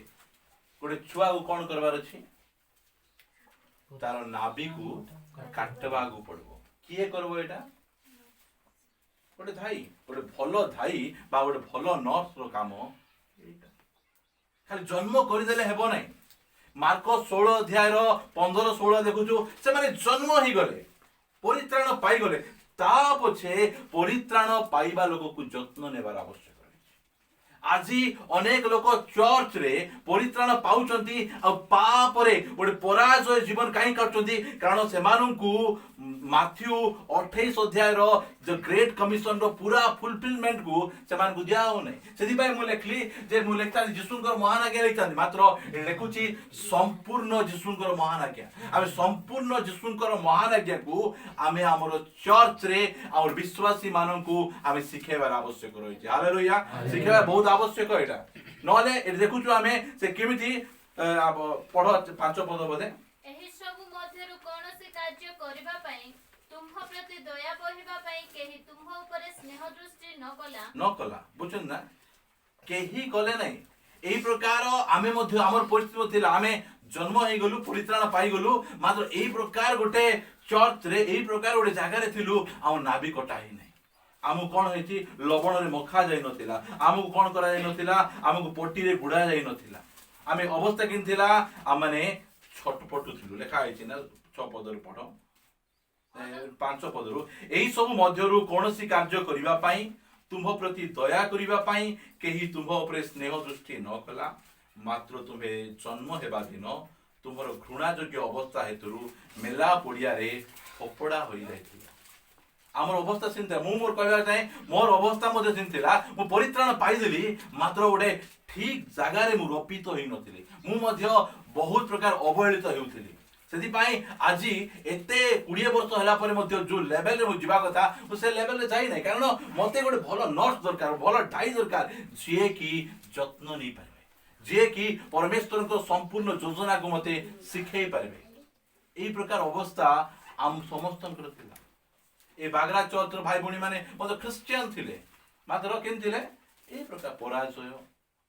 ଗୋଟେ ଛୁଆକୁ କ'ଣ କରିବାର ଅଛି? ତାର ନାଭିକୁ କାଟବାକୁ ପଡିବ। କିଏ କରିବ ଏଇଟା? ଗୋଟେ ଧାଇ, ଗୋଟେ ଭଲ ଧାଇ ବା ଗୋଟେ ଭଲ ନର୍ସର କାମ ଏଇଟା। ଖାଲି ଜନ୍ମ କରିଦେଲେ ହେବ ନାହିଁ। ମାର୍କ 16 ଅଧ୍ୟାୟର 15-16 ଦେଖୁଛୁ, ସେମାନେ ଜନ୍ମ ହେଇଗଲେ, ପରିତ୍ରାଣ ପାଇଗଲେ, ତା ପଛେ ପରିତ୍ରାଣ ପାଇବା ଲୋକକୁ ଯତ୍ନ ନେବାର ଆବଶ୍ୟକ ରହିଛି। ଆଜି ଅନେକ ଲୋକ ଚର୍ଚ୍ଚରେ ପରିତ୍ରାଣ ପାଉଛନ୍ତି ଆଉ ପାପରେ ଗୋଟେ ପରାଜୟ ଜୀବନ କାହିଁ କାଟୁଛନ୍ତି? କାରଣ ସେମାନଙ୍କୁ ମାଥ୍ୟୁ 28 ଅଧ୍ୟାୟର ଗ୍ରେଟ୍ କମିଶନର ପୁରା ଫୁଲଫିଲମେଣ୍ଟକୁ ସେମାନଙ୍କୁ ଦିଆ ହଉନାହିଁ। ସେଥିପାଇଁ ମୁଁ ଲେଖିଲି ଯେ ମୁଁ ଲେଖିଥାନ୍ତି ଯୀଶୁଙ୍କର ମହାନ ଆଜ୍ଞା ଲେଖିଥାନ୍ତି, ମାତ୍ର ଲେଖୁଛି ସମ୍ପୂର୍ଣ୍ଣ ଯୀଶୁଙ୍କର ମହାନ ଆଜ୍ଞା। ଆମେ ସମ୍ପୂର୍ଣ୍ଣ ଯୀଶୁଙ୍କର ମହାନ ଆଜ୍ଞାକୁ ଆମେ ଆମର ଚର୍ଚ୍ଚରେ ଆମର ବିଶ୍ୱାସୀ ମାନଙ୍କୁ ଆମେ ଶିଖେଇବାର ଆବଶ୍ୟକ ରହିଛି। ହାଲେଲୁୟା। ଶିଖେଇବା ବହୁତ ଆବଶ୍ୟକ ଏଇଟା। ନହେଲେ ଏଠି ଦେଖୁଛୁ ଆମେ ସେ କେମିତି ପଢ 5 ପଦ ବୋଧେ। ଏହି ସବୁ ମଧ୍ୟରୁ କୌଣସି କାର୍ଯ୍ୟ କରିବା ପାଇଁ, ତୁମ୍ଭ ପ୍ରତି ଦୟା ବହିବା ପାଇଁ କେହି ତୁମ୍ଭ ଉପରେ ସ୍ନେହ ଦୃଷ୍ଟି ନ କଲା। ବୁଝୁଛନ୍ତି ନା? କେହି କଲେ ନାହିଁ। এই প্রকার আমি মধ্যে আমার পরিস্থিতি ଥିଲା, ଆମେ জন্ম ହେଇଗଲୁ, ପରିତ୍ରାଣ ପାଇଗଲୁ, ମାତ୍ର এই প্রকার ଗୋଟେ ଚର୍ଚ୍ଚରେ এই ପ୍ରକାର ଗୋଟେ ଜାଗାରେ ଥିଲୁ, ଆମ ନାଭି କଟା ହେଇନାହିଁ। ଆମକୁ କ'ଣ ହେଇଛି? ଲବଣରେ ମଖା ଯାଇ ନଥିଲା, ଆମକୁ କ'ଣ କରାଯାଇ ନଥିଲା? ଆମକୁ ପଟିରେ ଗୁଡା ଯାଇ ନଥିଲା। ଆମେ ଅବସ୍ଥା କେମିତି ଥିଲା? ଆମମାନେ ଛଟପଟୁ ଥିଲୁ। ଲେଖା ହେଇଛି ନା 6 ପଦରୁ ପଢ, 5 ପଦରୁ। ଏହି ସବୁ ମଧ୍ୟରୁ କୌଣସି କାର୍ଯ୍ୟ କରିବା ପାଇଁ, ତୁମ୍ଭ ପ୍ରତି ଦୟା କରିବା ପାଇଁ କେହି ତୁମ୍ଭ ଉପରେ ସ୍ନେହ ଦୃଷ୍ଟି ନ କଲା, ମାତ୍ର ତୁମ୍ଭେ ଜନ୍ମ ହେବା ଦିନ ତୁମର ଘୃଣାଯୋଗ୍ୟ ଅବସ୍ଥା ହେତୁରୁ ମେଲା ପଡ଼ିଆରେ ଫୋପଡ଼ା ହୋଇଯାଇଥିଲା। ଆମର ଅବସ୍ଥା ସେମିତି ଥିଲା। ମୁଁ ମୋର କହିବା ଚାହେଁ ମୋର ଅବସ୍ଥା ମଧ୍ୟ ସେମିତି ଥିଲା। ମୁଁ ପରିତ୍ରାଣ ପାଇଦେଲି, ମାତ୍ର ଗୋଟେ ଠିକ ଜାଗାରେ ମୁଁ ରୋପିତ ହେଇନଥିଲି। ମୁଁ ମଧ୍ୟ ବହୁତ ପ୍ରକାର ଅବହେଳିତ ହେଉଥିଲି। ସେଥିପାଇଁ ଆଜି ଏତେ 20 ବର୍ଷ ହେଲା ପରେ ମଧ୍ୟ ଯୋଉ ଲେଭେଲରେ ମୁଁ ଯିବା କଥା, ମୁଁ ସେ ଲେଭେଲରେ ଯାଇନାହିଁ। କାରଣ ମତେ ଗୋଟେ ଭଲ ନର୍ସ ଦରକାର, ଭଲ ଢାଇ ଦରକାର, ଯିଏ କି ଯତ୍ନ ନେଇପାରିବେ, ଯିଏ କି ପରମେଶ୍ୱରଙ୍କ ସମ୍ପୂର୍ଣ୍ଣ ଯୋଜନାକୁ ମତେ ଶିଖେଇ ପାରିବେ। এই প্রকার অবস্থা আম সমস্তଙ୍କର ଥିଲା। ଏ ବାଗରା ଚର୍ଚ୍ଚର ଭାଇ ଭଉଣୀ ମାନେ ମଧ୍ୟ ଖ୍ରୀଷ୍ଟିଆନ ଥିଲେ, ମାତ୍ର କେମିତି ଥିଲେ? এই ପ୍ରକାର ପରାଜୟ,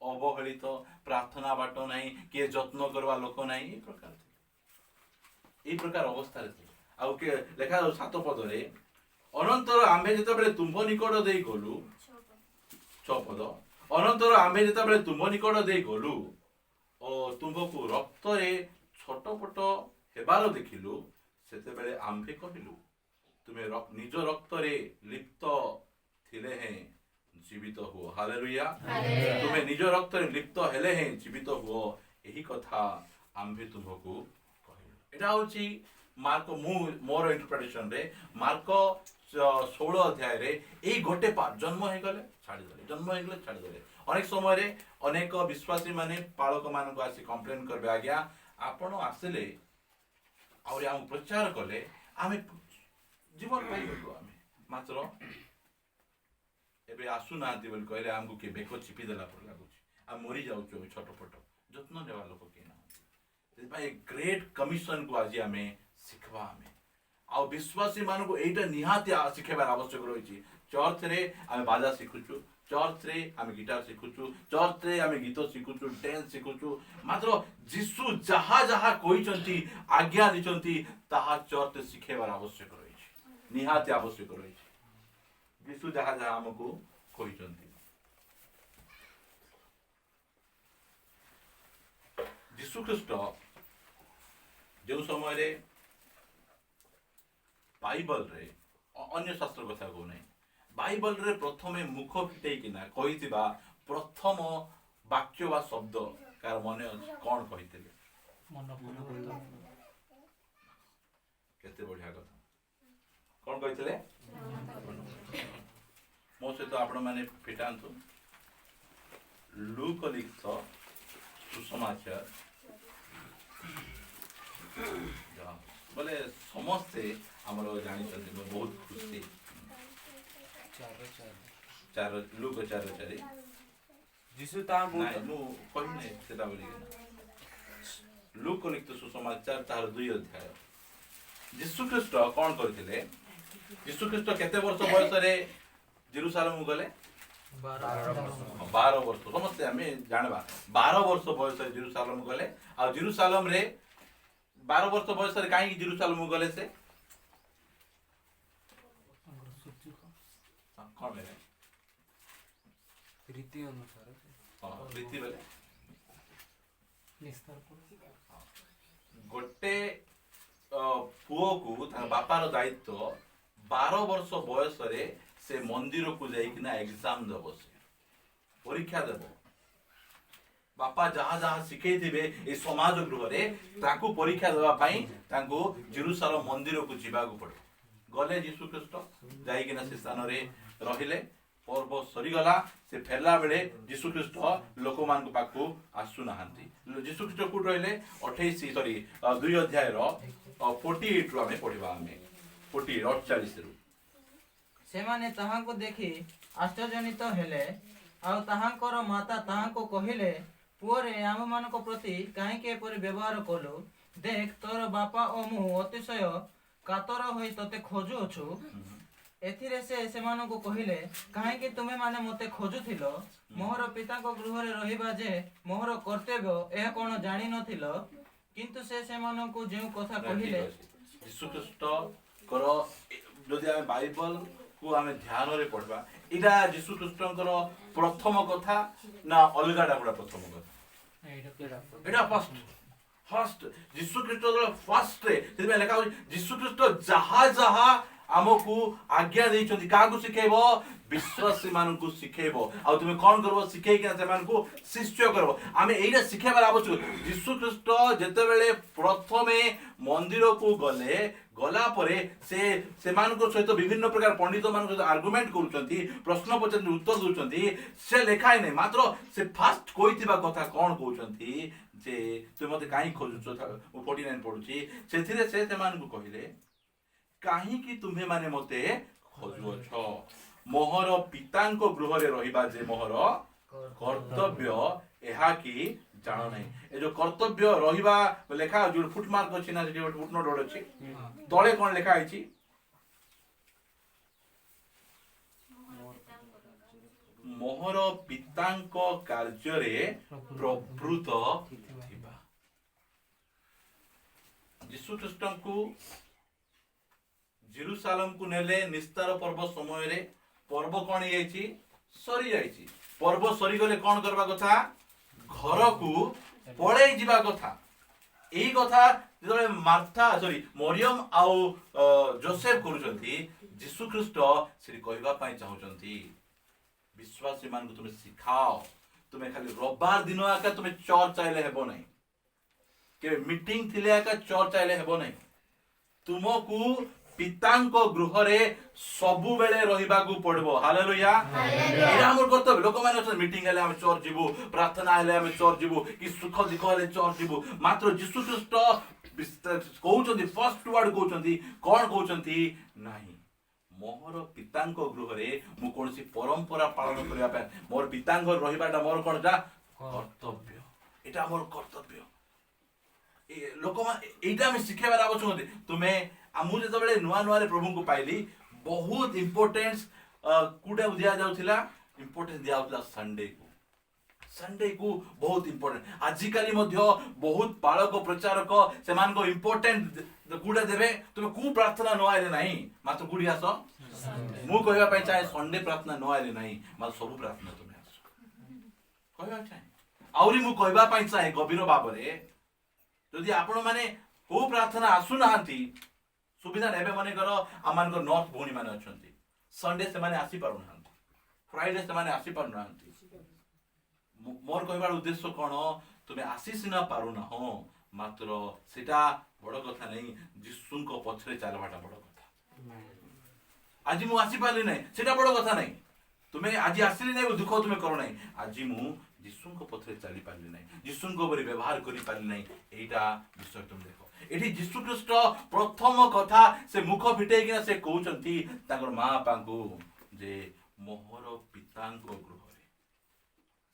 ଅବହେଳିତ, ପ୍ରାର୍ଥନା ବାଟ ନାହିଁ, କିଏ ଯତ୍ନ କରିବା ଲୋକ ନାହିଁ, এই ପ୍ରକାର ଥିଲେ, এই ପ୍ରକାର ଅବସ୍ଥାରେ ଥିଲେ। ଆଉ ଲେଖାଯାଉ 7 ପଦରେ, ଅନନ୍ତର ଆମ୍ଭେ ଯେତେବେଳେ ତୁମ୍ଭ ନିକଟ ଦେଇ ଗଲୁ, 6 ପଦ, ଅନନ୍ତର ଆମ୍ଭେ ଯେତେବେଳେ ତୁମ୍ଭ ନିକଟ ଦେଇ ଗଲୁ ଓ ତୁମ୍ଭକୁ ରକ୍ତରେ ଛଟପଟ ହେବାର ଦେଖିଲୁ, ସେତେବେଳେ ଆମ୍ଭେ କହିଲୁ, ତୁମେ ନିଜ ରକ୍ତରେ ଲିପ୍ତ ଥିଲେ ହେଁ ଜୀବିତ ହୁଅ। ହାଲେଲୁୟା। ତୁମେ ନିଜ ରକ୍ତରେ ଲିପ୍ତ ହେଲେ ହେଁ ଜୀବିତ ହୁଅ, ଏହି କଥା ଆମ୍ଭେ ତୁମ୍ଭକୁ କହିଲୁ। ଏଟା ହଉଛି ମାର୍କ, ମୋର ଇଣ୍ଟରପ୍ରିଟେସନରେ ମାର୍କ 16 ଅଧ୍ୟାୟରେ ଏଇ ଗୋଟେ ଜନ୍ମ ହେଇଗଲେ ଛାଡ଼ିଦେଲେ, ଜନ୍ମ ହେଇଗଲେ ଛାଡ଼ିଦେଲେ। ଅନେକ ସମୟରେ ଅନେକ ବିଶ୍ୱାସୀ ମାନେ ପାଳକ ମାନଙ୍କୁ ଆସି କମ୍ପ୍ଲେନ କରିବେ, ଆଜ୍ଞା ଆପଣ ଆସିଲେ ଆହୁରି ଆମକୁ ପ୍ରଚାର କଲେ, ଆମେ ଜୀବନ ପାଇଗଲୁ, ଆମେ ମାତ୍ର ଏବେ ଆସୁନାହାନ୍ତି ବୋଲି କହିଲେ ଆମକୁ କିଏ ବେକ ଚିପି ଦେଲା ପରି ଲାଗୁଛି, ଆମେ ମରି ଯାଉଛୁ, ଛଟପଟ, ଯତ୍ନ ନେବା ଲୋକ କିଏ ନାହାନ୍ତି। ସେଥିପାଇଁ ଗ୍ରେଟ୍ କମିଶନକୁ ଆଜି ଆମେ ଶିଖିବା। ଆମେ ଆଉ ବିଶ୍ୱାସୀ ମାନଙ୍କୁ ଏଇଟା ନିହାତି ଶିଖେଇବାର ଆବଶ୍ୟକ ରହିଛି। ଚର୍ଚ୍ଚରେ ଆମେ ବାଜା ଶିଖୁଛୁ, ଚର୍ଚ୍ଚରେ ଆମେ ଗିଟାର ଶିଖୁଛୁ, ଚର୍ଚ୍ଚରେ ଆମେ ଗୀତ ଶିଖୁଛୁ, ଡ୍ୟାନ୍ସ ଶିଖୁଛୁ, ମାତ୍ର ଯୀଶୁ ଯାହା ଯାହା କହିଛନ୍ତି, ଆଜ୍ଞା ଦେଇଛନ୍ତି, ତାହା ଚର୍ଚ୍ଚରେ ଶିଖେଇବାର ଆବଶ୍ୟକ ରହିଛି, ନିହାତି ଆବଶ୍ୟକ ରହିଛି। ଯୀଶୁ ଯାହା ଯାହା ଆମକୁ କହିଛନ୍ତି, ଯୀଶୁ ଖ୍ରୀଷ୍ଟ ଯେଉଁ ସମୟରେ ବାଇବଲରେ, ଅନ୍ୟ ଶାସ୍ତ୍ର କଥା କହୁନାହିଁ, ବାଇବଲରେ ପ୍ରଥମେ ମୁଖ ଫିଟେଇକିନା କହିଥିବା ପ୍ରଥମ ବାକ୍ୟ ବା ଶବ୍ଦ କାହାର ମନେ ଅଛି? କଣ କହିଥିଲେ? କେତେ ବଢିଆ କଥା, କଣ କହିଥିଲେ? ମୋ ସହିତ ଆପଣ ମାନେ ଫିଟାନ୍ତୁ। ଲୁକ ଲିଖିତ ସୁସମାଚାର, ବୋଲେ ସମସ୍ତେ ଆମର ଜାଣିଛନ୍ତି, ବହୁତ ଖୁସି। ଲୁକ 4:4 ଯୀଶୁ ତାହାଙ୍କୁ ନାଇଁ ମୁଁ କହିନି ସେଟା ବୋଲିକିନା। ଲୁକ ଲିଖିତ ସୁସମାଚାର ତାହାର 2 ଅଧ୍ୟାୟ। ଯୀଶୁ ଖ୍ରୀଷ୍ଟ କଣ କରିଥିଲେ? ଯୀଶୁ ଖ୍ରୀଷ୍ଟ କେତେ ବର୍ଷ ବୟସରେ ଜେରୁସାଲେମ ଗଲେ? 12 ବର୍ଷ। ସମସ୍ତେ ଆମେ ଜାଣିବା 12 ବର୍ଷ ବୟସରେ ଜେରୁସାଲେମ ଗଲେ। ଆଉ ଜେରୁସାଲେମରେ 12 ବର୍ଷ ବୟସରେ କାହିଁକି ଜେରୁସାଲେମ ଗଲେ? ସେ କଣ ବେଲେ ରୀତି ଅନୁସାରେ ରୀତି ବେଲେ ଗୋଟେ ପୁଅକୁ ତାଙ୍କ ବାପାର ଦାୟିତ୍ୱ 12 ବର୍ଷ ବୟସରେ ସେ ମନ୍ଦିରକୁ ଯାଇକିନା ଏକ୍ସାମ ଦେବ, ସେ ପରୀକ୍ଷା ଦେବ। ବାପା ଯାହା ଯାହା ଶିଖେଇଥିବେ ଏ ସମାଜ ଗୃହରେ, ତାକୁ ପରୀକ୍ଷା ଦେବା ପାଇଁ ତାଙ୍କୁ ଜେରୁସାଲେମ ମନ୍ଦିରକୁ ଯିବାକୁ ପଡେ। ଗଲେ ଯୀଶୁ ଖ୍ରୀଷ୍ଟ, ଯାଇକିନା ସେ ସ୍ଥାନରେ ରହିଲେ। ପର୍ବ ସରିଗଲା, ସେ ଫେରିଲା ବେଳେ ଯୀଶୁ ଖ୍ରୀଷ୍ଟ ଲୋକମାନଙ୍କ ପାଖକୁ ଆସୁନାହାନ୍ତି। ଯୀଶୁ ଖ୍ରୀଷ୍ଟ କୋଉଠି ରହିଲେ? 2 ଅଧ୍ୟାୟର 48 ରୁ ଆମେ ପଢିବା, ଆମେ 48 ରୁ। ସେମାନେ ତାହାଙ୍କୁ ଦେଖି ଆଶ୍ଚର୍ଯ୍ୟାନ୍ୱିତ ହେଲେ। ଆଉ ତାହାଙ୍କର ମାତା ତାହାଙ୍କୁ କହିଲେ, ପୁଅରେ ଆମମାନଙ୍କ ପ୍ରତି କାହିଁକି ଏପରି ବ୍ୟବହାର କଲୁ? ଦେଖ, ତୋର ବାପା ଓ ମୁଁ ଅତିଶୟ କାତର ହୋଇ ତୋତେ ଖୋଜୁଅଛୁ। ଏଥିରେ ସେ ସେମାନଙ୍କୁ କହିଲେ, କାହିଁକି ତୁମେମାନେ ମୋତେ ଖୋଜୁଥିଲ? ମୋହର ପିତାଙ୍କ ଗୃହରେ ରହିବା ଯେ ମୋହର କର୍ତ୍ତବ୍ୟ, ଏହା କଣ ଜାଣିନଥିଲ? କିନ୍ତୁ ସେ ସେମାନଙ୍କୁ ଯେଉଁ କଥା କହିଲେ, ଯୀଶୁ ଖ୍ରୀଷ୍ଟଙ୍କର ଯଦି ଆମେ ବାଇବଲକୁ ଆମେ ଧ୍ୟାନରେ ପଢିବା, ଏଇଟା ଯୀଶୁ ଖ୍ରୀଷ୍ଟଙ୍କର ପ୍ରଥମ କଥା ନା ଅଲଗାଟା ଗୁଡା ପ୍ରଥମ କଥା? ଏଇଟା ଫାଷ୍ଟ ଯୀଶୁ ଖ୍ରୀଷ୍ଟ ଫାଷ୍ଟରେ। ସେଥିପାଇଁ ଲେଖା ହଉଛି ଯୀଶୁ ଖ୍ରୀଷ୍ଟ ଯାହା ଯାହା ଆମକୁ ଆଜ୍ଞା ଦେଇଛନ୍ତି, କାହାକୁ ଶିଖେଇବ? ବିଶ୍ୱାସୀ ମାନଙ୍କୁ ଶିଖେଇବ। ଆଉ ତୁମେ କଣ କରିବ? ଶିଖେଇକିନା ସେମାନଙ୍କୁ ଶିଷ୍ୟ କରିବ। ଆମେ ଏଇଟା ଶିଖେଇବାର ଆବଶ୍ୟକ। ଯୀଶୁ ଖ୍ରୀଷ୍ଟ ଯେତେବେଳେ ପ୍ରଥମେ ମନ୍ଦିରକୁ ଗଲା ପରେ ସେମାନଙ୍କ ସହିତ ବିଭିନ୍ନ ପ୍ରକାର ପଣ୍ଡିତ ମାନଙ୍କ ସହିତ ଆର୍ଗୁମେଣ୍ଟ କରୁଛନ୍ତି, ପ୍ରଶ୍ନ ପଚାରୁଛନ୍ତି, ଉତ୍ତର ଦଉଛନ୍ତି। ସେ ଲେଖା ହିଁ ନାହିଁ, ମାତ୍ର ସେ ଫାଷ୍ଟ କହିଥିବା କଥା କଣ କହୁଛନ୍ତି ଯେ ତୁମେ ମତେ କାହିଁକି ଖୋଜୁଛ? ମୁଁ 49 ପଢୁଛି। ସେଥିରେ ସେ ସେମାନଙ୍କୁ କହିଲେ, କାହିଁକି ତୁମେ ମାନେ ମତେ ଖୋଜୁଅଛ? ମୋହର ପିତାଙ୍କ ଗୃହରେ ରହିବା ଯେ ମୋହର କର୍ତ୍ତବ୍ୟ, ଏହା କି ଜାଣ ନାହିଁ। ଏ ଯୋଉ କର୍ତ୍ତବ୍ୟ ରହିବା ଲେଖା ଯୋଉ ଫୁଟମାର୍କ ଅଛି ନା ସେଠି ଗୋଟେ ଫୁଟନୋଟ ଗୋଟେ ଅଛି ତଳେ କଣ ଲେଖା ହେଇଛି? ମୋହର ପିତାଙ୍କ କାର୍ଯ୍ୟରେ ପ୍ରବୃତ ଥିବା। ଯୀଶୁ ଖ୍ରୀଷ୍ଟଙ୍କୁ ଜେରୁସାଲେମକୁ ନେଲେ ନିସ୍ତାର ପର୍ବ ସମୟରେ ପର୍ବ କଣ ହେଇଯାଇଛି? ସରି ଯାଇଛି। ପର୍ବ ସରିଗଲେ କଣ କରିବା କଥା? ଘରକୁ ପଳେଇ ଯିବା କଥା। ଏଇ କଥା ଯେତେବେଳେ ମରିୟମ ଆଉ ଯୋସେଫ କରୁଛନ୍ତି, ଯୀଶୁ ଖ୍ରୀଷ୍ଟ ସେଠି କହିବା ପାଇଁ ଚାହୁଁଛନ୍ତି ବିଶ୍ୱାସୀ ମାନଙ୍କୁ ତୁମେ ଶିଖାଅ। ତୁମେ ଖାଲି ରବିବାର ଦିନ ଆକା ତୁମେ ଚର୍ଚ୍ଚ ଆଇଲେ ହେବ ନାହିଁ, କେବେ ମିଟିଂ ଥିଲେ ଆକା ଚର୍ଚ୍ଚ ଆଇଲେ ହେବ ନାହିଁ। ତୁମକୁ ପିତାଙ୍କ ଗୃହରେ ସବୁବେଳେ ରହିବାକୁ ପଡିବ। ହାଲେଲୁୟା। ଏଇଟା ଆମର କର୍ତ୍ତବ୍ୟ। ଲୋକମାନେ ଅଛନ୍ତି ମିଟିଂ ହେଲେ ଆମେ ଚର୍ଚ୍ଚ ଯିବୁ, ପ୍ରାର୍ଥନା ହେଲେ ଆମେ ଚର୍ଚ୍ଚ ଯିବୁ, କି ସୁଖ ଦୁଃଖ ହେଲେ ଚର୍ଚ୍ଚ ଯିବୁ। ମାତ୍ର ଯୀଶୁ ଖ୍ରୀଷ୍ଟ କହୁଛନ୍ତି, ଫର୍ଷ୍ଟ ୱାର୍ଡ କହୁଛନ୍ତି, କଣ କହୁଛନ୍ତି? ନାହିଁ, ମୋର ପିତାଙ୍କ ଗୃହରେ ମୁଁ କୌଣସି ପରମ୍ପରା ପାଳନ କରିବା ପାଇଁ, ମୋର ପିତାଙ୍କ ରହିବାଟା ମୋର କଣ? କର୍ତ୍ତବ୍ୟ। ଏଇଟା ଆମର କର୍ତ୍ତବ୍ୟ। ଲୋକମାନେ ଏଇଟା ଆମେ ଶିଖେଇବାର ଆବଶ୍ୟକ। ତୁମେ ମୁଁ ଯେତେବେଳେ ନୂଆ ନୂଆରେ ପ୍ରଭୁଙ୍କୁ ପାଇଲି, ବହୁତ ଇମ୍ପୋର୍ଟାନ୍ସ କୋଉଟାକୁ ଦିଆଯାଉଥିଲା? ଇମ୍ପୋର୍ଟାନ୍ସ ଦିଆଯାଉଥିଲା ସଣ୍ଡେକୁ ବହୁତ ଇମ୍ପୋର୍ଟାଣ୍ଟ। ଆଜିକାଲି ମଧ୍ୟ ବହୁତ ବାଳକ ପ୍ରଚାରକ ସେମାନଙ୍କ ଇମ୍ପୋର୍ଟାଣ୍ଟ କୋଉଟା ଦେବେ? ତୁମେ କୋଉ ପ୍ରାର୍ଥନା ନ ଆଇଲେ ନାହିଁ, ମାତ୍ର କୋଉଠି ଆସ। ମୁଁ କହିବା ପାଇଁ ଚାହେଁ ସଣ୍ଡେ ପ୍ରାର୍ଥନା ନ ଆଇଲେ ନାହିଁ, ମାତ୍ର ସବୁ ପ୍ରାର୍ଥନା ତୁମେ ଆସ କହିବା ଚାହେଁ। ଆହୁରି ମୁଁ କହିବା ପାଇଁ ଚାହେଁ ଗଭୀର ଭାବରେ, ଯଦି ଆପଣ ମାନେ କୋଉ ପ୍ରାର୍ଥନା ଆସୁନାହାନ୍ତି, ସୁବିଧା ନେବେ। ମନେକର ଆମମାନଙ୍କର ନର୍ଥ ଭଉଣୀ ମାନେ ଅଛନ୍ତି, ସଣ୍ଡେ ସେମାନେ ଆସିପାରୁନାହାନ୍ତି, ଫ୍ରାଇଡେ ସେମାନେ ଆସିପାରୁନାହାନ୍ତି। ମୋର କହିବାର ଉଦ୍ଦେଶ୍ୟ କଣ? ତୁମେ ଆସି ସିନା ପାରୁନାହ, ମାତ୍ର ସେଟା ବଡ କଥା ନାହିଁ। ଯୀଶୁଙ୍କ ପଛରେ ଚାଲିବାଟା ବଡ କଥା। ଆଜି ମୁଁ ଆସିପାରିଲି ନାହିଁ, ସେଟା ବଡ କଥା ନାହିଁ। ତୁମେ ଆଜି ଆସିଲି ନାହିଁ ଦୁଃଖ ତୁମେ କର ନାହିଁ। ଆଜି ମୁଁ ଯୀଶୁଙ୍କ ପଛରେ ଚାଲି ପାରିଲି ନାହିଁ, ଯୀଶୁଙ୍କ ଉପରେ ବ୍ୟବହାର କରିପାରିଲି ନାହିଁ, ଏଇଟା ବିଷୟ ତୁମେ ଦେଖ। ଏଠି ଯୀଶୁ ଖ୍ରୀଷ୍ଟ ପ୍ରଥମ କଥା ସେ ମୁଖ ଫିଟେଇକିନା ସେ କହୁଛନ୍ତି ତାଙ୍କର ମା ବାପାଙ୍କୁ ଯେ ମୋହର ପିତାଙ୍କ ଗୃହରେ।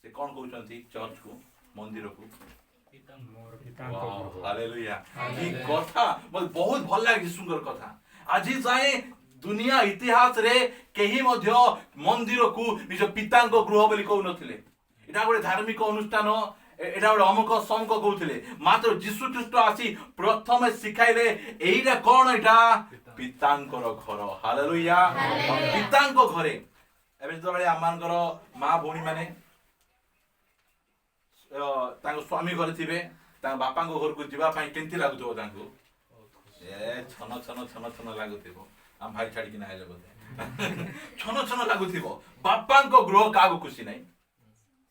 ସେ କଣ କହୁଛନ୍ତି? ଚର୍ଚ୍ଚକୁ, ମନ୍ଦିରକୁ। ହାଲେଲୁୟା। এই কথা ମୋତେ ବହୁତ ଭଲ ଲାଗେ ଯୀଶୁଙ୍କର କଥା। ଆଜି ଯାଏ ଦୁନିଆ ଇତିହାସରେ କେହି ମଧ୍ୟ ମନ୍ଦିରକୁ ନିଜ ପିତାଙ୍କ ଗୃହ ବୋଲି କହୁନଥିଲେ। ଏଇଟା ଗୋଟେ ଧାର୍ମିକ ଅନୁଷ୍ଠାନ, ଏଇଟା ଗୋଟେ ଅମୁକ ସମକ କହୁଥିଲେ। ମାତ୍ର ଯୀଶୁ ଖ୍ରୀଷ୍ଟ ଆସି ପ୍ରଥମେ ଶିଖାଇଲେ ଏଇଟା କଣ? ଏଇଟା ପିତାଙ୍କର ଘର। ହାଲେଲୁୟା। ପିତାଙ୍କ ଘରେ। ଏବେ ଯେତେବେଳେ ଆମମାନଙ୍କର ମା ଭଉଣୀ ମାନେ ତାଙ୍କ ସ୍ୱାମୀ ଘରେ ଥିବେ, ତାଙ୍କ ବାପାଙ୍କ ଘରକୁ ଯିବା ପାଇଁ କେମିତି ଲାଗୁଥିବ ତାଙ୍କୁ? ଛନ ଛନ ଛନ ଛନ ଲାଗୁଥିବ। ଆମ ଭାଇ ଛାଡିକି ନା ଆଇଲେ ବୋଧେ। ଛନ ଛନ ଲାଗୁଥିବ। ବାପାଙ୍କ ଗୃହ କାହାକୁ ଖୁସି ନାହିଁ?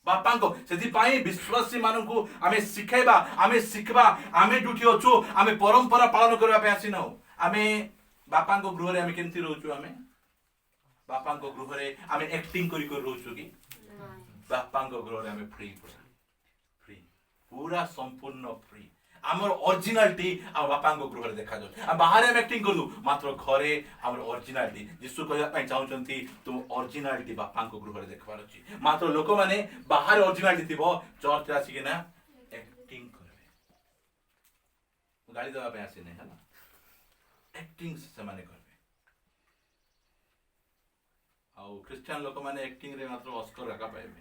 ବାପାଙ୍କ। ସେଥିପାଇଁ ବିଶ୍ୱାସୀ ମାନଙ୍କୁ ଆମେ ଶିଖେଇବା, ଆମେ ଶିଖିବା। ଆମେ ଯୋଉଠି ଅଛୁ ଆମେ ପରମ୍ପରା ପାଳନ କରିବା ପାଇଁ ଆସିନାହୁଁ। ଆମେ ବାପାଙ୍କ ଗୃହରେ ଆମେ କେମିତି ରହୁଛୁ? ଆମେ ବାପାଙ୍କ ଗୃହରେ ଆମେ ଆକ୍ଟିଂ କରି ରହୁଛୁ କି? ବାପାଙ୍କ ଗୃହରେ ଆମେ ଫ୍ରି, ପୁରା ସମ୍ପୂର୍ଣ୍ଣ ଫ୍ରି। ଆମର ଅରିଜିନାଲିଟି ଆମ ବାପାଙ୍କ ଗୃହରେ ଦେଖାଯାଉଛି। ଆମେ ବାହାରେ ଆମେ ଆକ୍ଟିଂ କଲୁ, ମାତ୍ର ଘରେ ଆମର ଅରିଜିନାଲିଟି। ଯୀଶୁ କହିବା ପାଇଁ ଚାହୁଁଛନ୍ତି ତୁମ ଅରିଜିନାଲିଟି ବାପାଙ୍କ ଗୃହରେ ଦେଖିବାର ଅଛି। ମାତ୍ର ଲୋକମାନେ ବାହାରେ ଅରିଜିନାଲିଟି ଥିବ, ଚର୍ଚ୍ଚରେ ଆସିକିନା ଆକ୍ଟିଂ କରିବେ। ମୁଁ ଗାଳି ଦେବା ପାଇଁ ଆସିନି, ହେଲା। ଆକ୍ଟିଂ ସେମାନେ କରିବେ। ଆଉ ଖ୍ରୀଷ୍ଟିଆନ ଲୋକମାନେ ଆକ୍ଟିଂରେ ମାତ୍ର ଅସ୍କର ଏକା ପାଇବେ,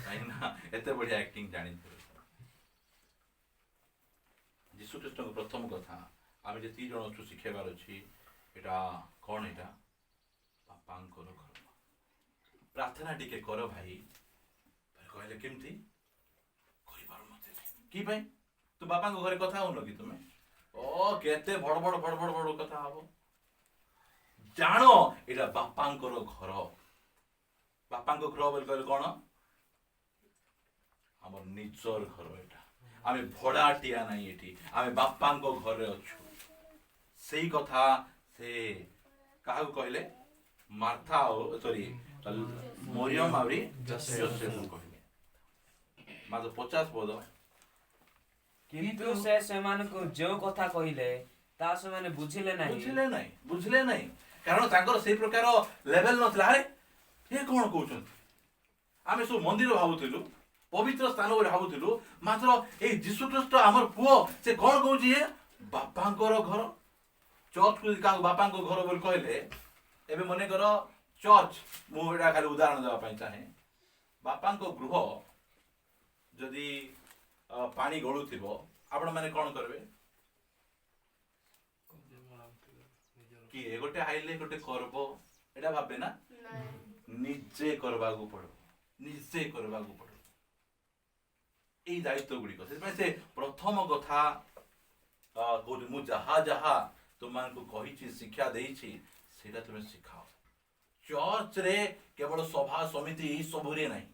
କାହିଁକି ନା ଏତେ ବଢିଆ ଆକ୍ଟିଂ ଜାଣିଥିବେ। ଯୀଶୁ ଖ୍ରୀଷ୍ଟଙ୍କ ପ୍ରଥମ କଥା ଆମେ ଯେତିକି ଜଣ ଅଛୁ ଶିଖେଇବାର ଅଛି, ଏଇଟା କଣ? ଏଇଟା ବାପାଙ୍କର ଘର। ପ୍ରାର୍ଥନା ଟିକେ କର ଭାଇ। କହିଲେ କେମିତି? କରିପାରୁନଥିଲେ କି ପାଇଁ? ତୁ ବାପାଙ୍କ ଘରେ କଥା ହଉନ କି ତୁମେ? କେତେ ବଡ ବଡ କଥା ହବ। ଜାଣ ଏଇଟା ବାପାଙ୍କର ଘର। ବାପାଙ୍କ ଘର ବୋଲି କହିଲେ କଣ? ଆମର ନିଜର ଘର। ଏଇଟା ଆମେ ଭଡାଟିଆ ନାହିଁ, ଏଠି ଆମେ ବାପାଙ୍କ ଘରେ ଅଛୁ। ସେଇ କଥା ସେ କାହାକୁ କହିଲେ? ମାର୍ଥା ମରିୟମ ଆହୁରି ଯୋସେଫଙ୍କୁ କହିଲେ। ମାତ୍ର 50 ପଦ। କିନ୍ତୁ ସେ ସେମାନଙ୍କୁ ଯେଉଁ କଥା କହିଲେ ତାହା ସେମାନେ ବୁଝିଲେ ନାହିଁ। କାରଣ ତାଙ୍କର ସେଇ ପ୍ରକାର ଲେଭେଲ ନଥିଲା। ଆରେ ଏ କଣ କହୁଛନ୍ତି? ଆମେ ସବୁ ମନ୍ଦିର ଭାବୁଥିଲୁ, पवित्र स्थान बोले भावुलु मात्र ए जीशु ख्रीष्ट आमर पुओ से कौन कहूँ ये बापांकर घर चर्च को बापांक घर बोल कहले एबे मने कर चर्च मु एटा खाली उदाहरण देवा पई चाहे बापांक गृह जदि पानी गळुथिबो आपण माने कोन करबे कि ए गोटे आइले गोटे करबो एटा भाबे ना निजे करबा को पड़ो निजे करबा को पड़ो ए दायित्व गुडी को से प्रथम कथा कोड मु जहा जहा तुमान को कहिछि शिक्षा देइछि सेटा तुमे सिखाओ चर्च रे केवल सभा समिति ई सबुरे नाही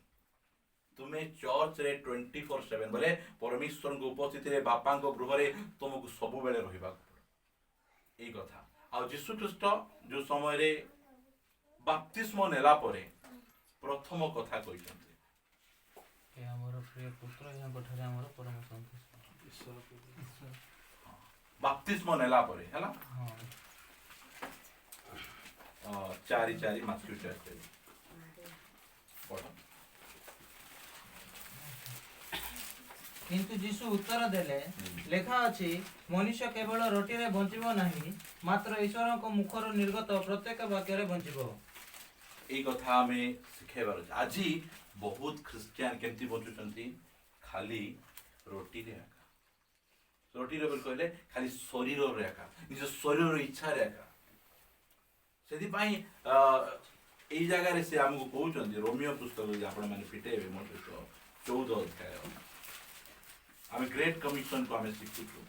तुमे चर्च रे 24/7 बोले परमेश्वर को उपस्थिति रे बापा को गृह रे तुमको सब बेले रहिबा ए कथा आ यीशु ख्रीष्ट जो समय रे बपतिस्म नेला परे प्रथम कथा कहिसंते ए हमर प्रिय पुत्र यहाँ कोठारे हमर परम संतोष ईश्वर बपतिस्म नेला परे हैला हां चारि चारि माथ्यू टेस्ट पढो किंतु यीशु उत्तर देले लेखा अछि मनुष्य केवल रोटी रे बंचिबो नाही मात्र ईश्वर को मुखर निर्गत प्रत्येक वाक्य रे बंचिबो ए कथा में सिखेबार आज बहुत ख्रिस्टियन केमती बचुचंती खाली रोटी रे आका रोटी रे बोल कहले खाली शरीर रे आका निज शरीर रे इच्छा रे आका सेति पई ए जगह रे से हमको कहउचंती रोमियो पुस्तक जे आपण माने फिटेबे मोर 14 अध्याय आमे ग्रेट कमिशन को आमे शिखुछु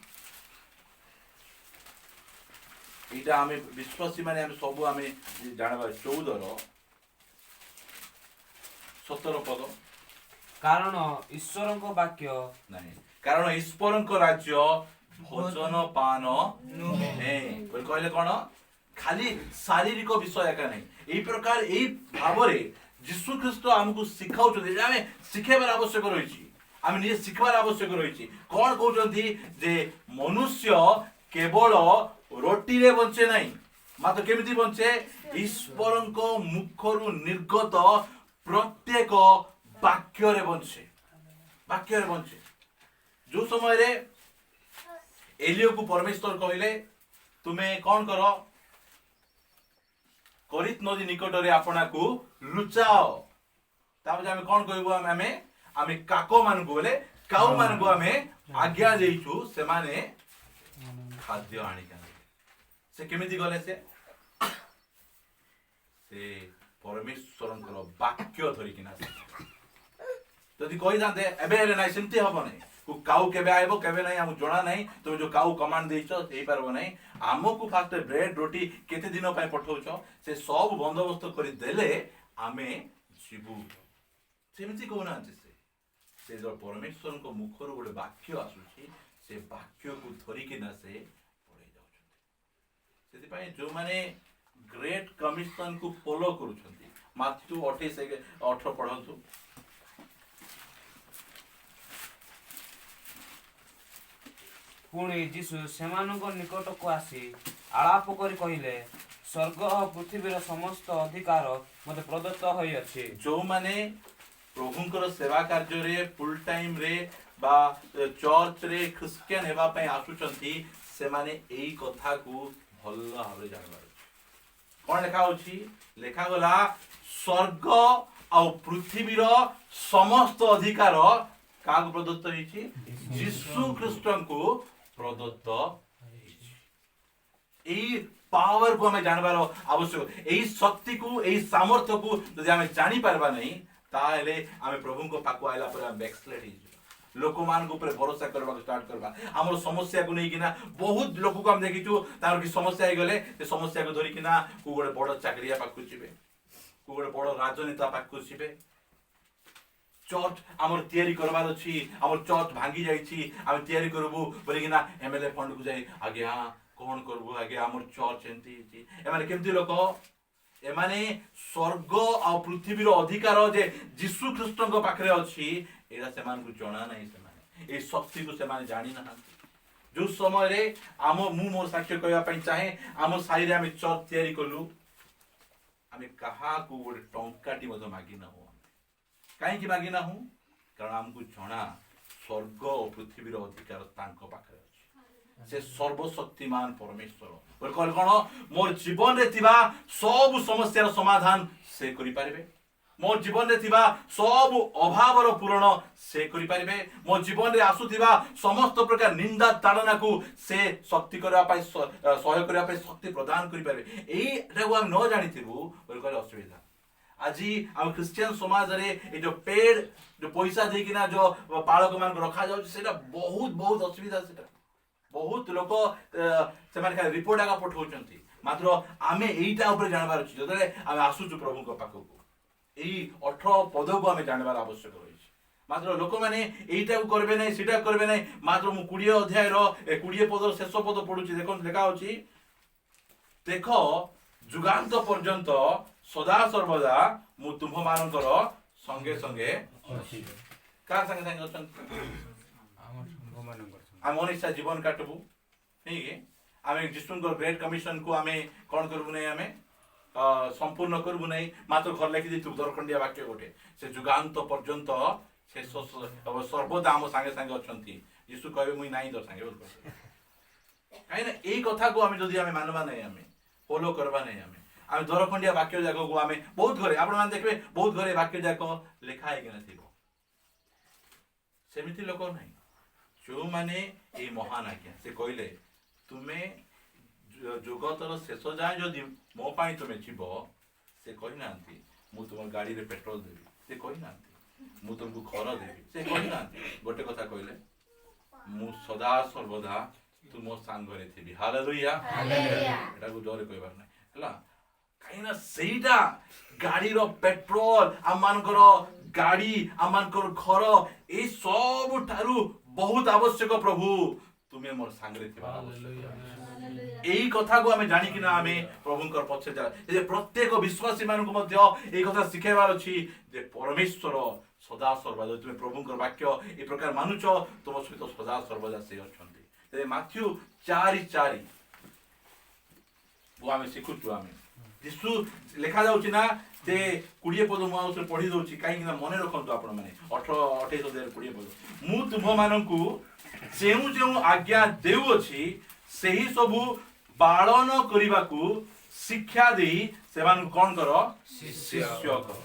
एटा आमे विश्वासी माने आमे सब आमे जानबा 14 रो 17 पद कारण ईश्वर वाक्य नहीं कारण ईश्वर राज्य भोजन पान नुहे बोल कहले कोन खाली शारीरिक विषय का नहीं एई प्रकार एई भावरे यीशु ख्रीष्ट हमकु सिखाउ छ जे आमे सिखेबार आवश्यक रहिछि आमे निजे सिखबार आवश्यक रहिछि कोन कहउछंती जे मनुष्य केवल रोटी रे बंचे नहीं मात्र केमिति बंचे ईश्वर को मुखरु निर्गत प्रत्येक वाक्य रे बंचे जो समय रे एलियो को परमेश्वर कहले तुमे कौन करो करित नदी निकट रे आपना को लुचाओ तापर जे हम कौन कहबो आमे काको मान को बोले काउ मान को आमे आज्ञा देइछु से माने खाद्य आनी से केमिति गले से परमेश्वर वाक्य धरिकिना जदि कही जाते एबे नाइ सेमती हबो नै को काउ केबे आइबो केबे नै हम जणा नै तुम जो काउ कमांड देइछो एई पारबो नै हमकु फास्ट ब्रेड रोटी केते दिन पय पठौछो से सब बंदोबस्त करि देले आमे जीवु सेमती कोना से जो परमेश्वर को मुखर गोटे वाक्य आसुछि से वाक्य को धरिकिना से पढै जाउछथि सेति पय जो माने ग्रेट कमिशन को फॉलो करूछंती माथ्यू 28 पढंतु पुणी जीशु सेमानक निकट को आसी आलाप करी कहिले स्वर्ग और पृथ्वीर समस्त अधिकार मते प्रदत्त होई अछि जो माने प्रभुंकर सेवा कार्य रे फुल टाइम रे बा चर्च रे क्रिश्चियन हेबा पय आसुचंती से माने एई कथा को भल्ल भाबरे जानबार कोन लेखा होछि लेखा गला स्वर्ग और पृथ्वीर समस्त अधिकार काग प्रदत्त होइछि यीशु ख्रीष्ट को प्रदत्त होइछि एई पावर को हमें जानबार आवश्यक एई शक्ति को एई सामर्थ्य को यदि हमें जानि पारबा नहीं ताले हमें प्रभु को पाको आइला पर हम बैकस्लाइड ही लोक मान को ऊपर भरोसा करबा स्टार्ट करबा हमर समस्या को नै किना बहुत लोक को हम देखिछु तार की समस्या आइ गले ते समस्या को धरि किना को गोटे बड़ चाकरिया पाकु छिबे को गोटे बड़ राजनेता पाकु छिबे चर्च हमर तयारी करबार अछि हमर चर्च भांगी जाइछि हम तयारी करबो बोले किना एमएलए फंड को जाई आगे हां कोन करबो आगे हमर चर्च एंती छि एमाने केमती लोक एमाने स्वर्ग और पृथ्वीर अधिकार जे यीशु ख्रीष्ट को पाखरे अछि एरा सेमान को जणा नै सेमाने ए शक्ति को सेमाने जानि ना जो समय रे आम मु मोर साक्ष्य कहया पई चाहे आम साई रे हम चर्च तयारी करलु हमें कहा को गोटे टंकाटी मधो मागी ना हो काहे की मागी ना हूं କାରଣ ଆମକୁ ଜଣା ସ୍ୱର୍ଗ ଓ ପୃଥିବୀର ଅଧିକାର ତାଙ୍କ ପାଖରେ ଅଛି। ସେ ସର୍ବଶକ୍ତିମାନ ପରମେଶ୍ୱର କହିଲେ କ'ଣ ମୋର ଜୀବନରେ ଥିବା ସବୁ ସମସ୍ୟାର ସମାଧାନ ସେ କରିପାରିବେ। ମୋ ଜୀବନରେ ଥିବା ସବୁ ଅଭାବର ପୂରଣ ସେ କରିପାରିବେ। ମୋ ଜୀବନରେ ଆସୁଥିବା ସମସ୍ତ ପ୍ରକାର ନିନ୍ଦା ତାଡ଼ନାକୁ ସେ ଶକ୍ତି କରିବା ପାଇଁ ସହାୟ କରିବା ପାଇଁ ଶକ୍ତି ପ୍ରଦାନ କରିପାରିବେ। ଏଇଟାକୁ ଆମେ ନ ଜାଣିଥିବୁ ବୋଲି କହିଲେ ଅସୁବିଧା। ଆଜି ଆମ ଖ୍ରୀଷ୍ଟିଆନ ସମାଜରେ ଏ ଯୋଉ ପେଡ ଯୋଉ ପଇସା ଦେଇକିନା ଯୋଉ ପାଳକ ମାନଙ୍କୁ ରଖାଯାଉଛି ସେଇଟା ବହୁତ ବହୁତ ଅସୁବିଧା। ସେଟା ବହୁତ ଲୋକ ସେମାନେ ଖାଲି ରିପୋର୍ଟ ଆକା ପଠାଉଛନ୍ତି। ମାତ୍ର ଆମେ ଏଇଟା ଉପରେ ଜାଣିବାର ଅଛି ଯେତେବେଳେ ଆମେ ଆସୁଛୁ ପ୍ରଭୁଙ୍କ ପାଖକୁ ଏଇ 18 ପଦକୁ ଆମେ ଜାଣିବାର ଆବଶ୍ୟକ ରହିଛି। ମାତ୍ର ଲୋକମାନେ ଏଇଟାକୁ କରିବେ ନାହିଁ ସେଇଟା କରିବେ ନାହିଁ। ମାତ୍ର ମୁଁ 20 ଅଧ୍ୟାୟର 20 ପଦର ଶେଷ ପଦ ପଢୁଛି। ଦେଖନ୍ତୁ ଲେଖା ଅଛି ଦେଖ ଯୁଗାନ୍ତ ପର୍ଯ୍ୟନ୍ତ ସଦା ସର୍ବଦା ମୁଁ ତୁମ୍ଭମାନଙ୍କର ସଙ୍ଗେ ସଙ୍ଗେ ଅଛି। କାହାର ସାଙ୍ଗେ ସାଙ୍ଗେ ଅଛନ୍ତି? ଆମେ ମନଇଚ୍ଛା ଜୀବନ କାଟବୁ ଠିକ ଆମେ ଯୀଶୁଙ୍କର ଗ୍ରେଟ୍ କମିଶନକୁ ଆମେ କ'ଣ କରିବୁ ନାହିଁ ଆମେ ସମ୍ପୂର୍ଣ୍ଣ କରିବୁ ନାହିଁ। ମାତ୍ର ଘର ଲେଖି ଦେଇଥିବୁ ଦରଖଣ୍ଡିଆ ବାକ୍ୟ ଗୋଟେ ସେ ଯୁଗାନ୍ତ ପର୍ଯ୍ୟନ୍ତ ସେ ସର୍ବଦା ଆମ ସାଙ୍ଗେ ସାଙ୍ଗେ ଅଛନ୍ତି। ଯୀଶୁ କହିବେ ମୁଇଁ ନାହିଁ ତୋର ସାଙ୍ଗେ କାହିଁକିନା ଏଇ କଥାକୁ ଆମେ ଯଦି ଆମେ ମାନବା ନାହିଁ ଆମେ ଫଲୋ କରିବା ନାହିଁ ଆମେ ଦରଖଣ୍ଡିଆ ବାକ୍ୟ ଯାକକୁ ଆମେ ବହୁତ ଘରେ ଆପଣମାନେ ଦେଖିବେ ବହୁତ ଘରେ ବାକ୍ୟ ଯାକ ଲେଖା ହେଇକିନା ଥିବ। ସେମିତି ଲୋକ ନାହିଁ ଯେଉଁମାନେ ଏଇ ମହାନ ଆଜ୍ଞା ସେ କହିଲେ ତୁମେ ଜଗତର ଶେଷ ଯାଏଁ ଯଦି ମୋ ପାଇଁ ତୁମେ ଯିବ ସେ କହିନାହାନ୍ତି ମୁଁ ତୁମ ଗାଡ଼ିରେ ପେଟ୍ରୋଲ ଦେବି। ସେ କହିନାହାନ୍ତି ମୁଁ ତୁମକୁ ଘର ଦେବି। ସେ କହିନାହାନ୍ତି ଗୋଟେ କଥା କହିଲେ ମୁଁ ସଦା ସର୍ବଦା ତୁମ ସାଙ୍ଗରେ ଥିବି। ହାଲେଲୁୟା। ଏଟାକୁ ଜୋରେ କହିବାର ନାହିଁ ହେଲା। କାହିଁକିନା ସେଇଟା ଗାଡ଼ିର ପେଟ୍ରୋଲ ଆମମାନଙ୍କର ଗାଡ଼ି ଆମମାନଙ୍କର ଘର ଏଇ ସବୁଠାରୁ ବହୁତ ଆବଶ୍ୟକ। ପ୍ରଭୁ ତୁମେ ମୋର ସାଙ୍ଗରେ ଥିବା ଏଇ କଥାକୁ ଆମେ ଜାଣିକିନା ଆମେ ପ୍ରଭୁଙ୍କର ପଛରେ ଯାଉ। ପ୍ରତ୍ୟେକ ବିଶ୍ୱାସୀ ମାନଙ୍କୁ ମଧ୍ୟ ଏଇ କଥା ଶିଖେଇବାର ଅଛି ଯେ ପରମେଶ୍ୱର ସଦା ସର୍ବଦା ତୁମେ ପ୍ରଭୁଙ୍କର ବାକ୍ୟ ଏ ପ୍ରକାର ମାନୁଛ ତୁମ ସହିତ ସଦା ସର୍ବଦା ସେ ଅଛନ୍ତି। ମାଥ୍ୟୁ 4:4 ଆମେ ଶିଖୁଛୁ ଆମେ ଯୀଶୁ ଲେଖା ଯାଉଛି ନା ଯେ 20 ପଦ ମୁଁ ଆଉ ପଢି ଦଉଛି କାହିଁକି ନା ମନେ ରଖନ୍ତୁ ଆପଣ ମାନେ 28 ପଦ ମୁଁ ତୁମମାନଙ୍କୁ ଯେଉଁ ଯେଉଁ ଆଜ୍ଞା ଦେଉଅଛି ସେହି ସବୁ ପାଳନ କରିବାକୁ ଶିକ୍ଷା ଦେଇ ସେମାନଙ୍କୁ କ'ଣ କର ଶିଷ୍ୟ କର।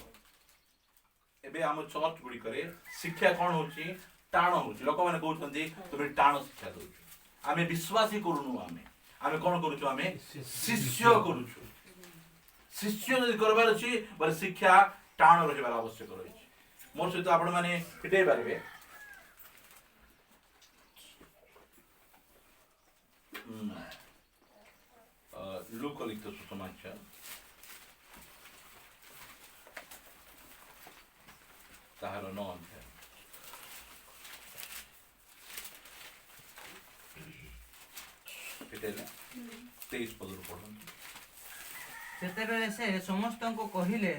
ଏବେ ଆମ ଚର୍ଚ୍ଚ ଗୁଡ଼ିକରେ ଶିକ୍ଷା କ'ଣ ହଉଛି ଟାଣ ହଉଛି। ଲୋକମାନେ କହୁଛନ୍ତି ତୁମେ ଟାଣ ଶିକ୍ଷା ଦଉଛୁ। ଆମେ ବିଶ୍ୱାସୀ କରୁନୁ ଆମେ କ'ଣ କରୁଛୁ ଆମେ ଶିଷ୍ୟ କରୁଛୁ। ଶିଷ୍ୟ ଯଦି କରିବାର ଅଛି ବୋଲେ ଶିକ୍ଷା ଟାଣ ରହିବାର ଆବଶ୍ୟକ ରହିଛି। ମୋର ସହିତ ଆପଣ ମାନେ ଫିଟେଇ ପାରିବେ ଲୁକ ଲିଖିତ ସୁସମାଚାର ତାହାର 9 ଅଧ୍ୟାୟ ଫିଟେଇଲେ 23 ପଦରୁ ପଢ଼ନ୍ତୁ। ସେତେବେଳେ ସେ ସମସ୍ତଙ୍କୁ କହିଲେ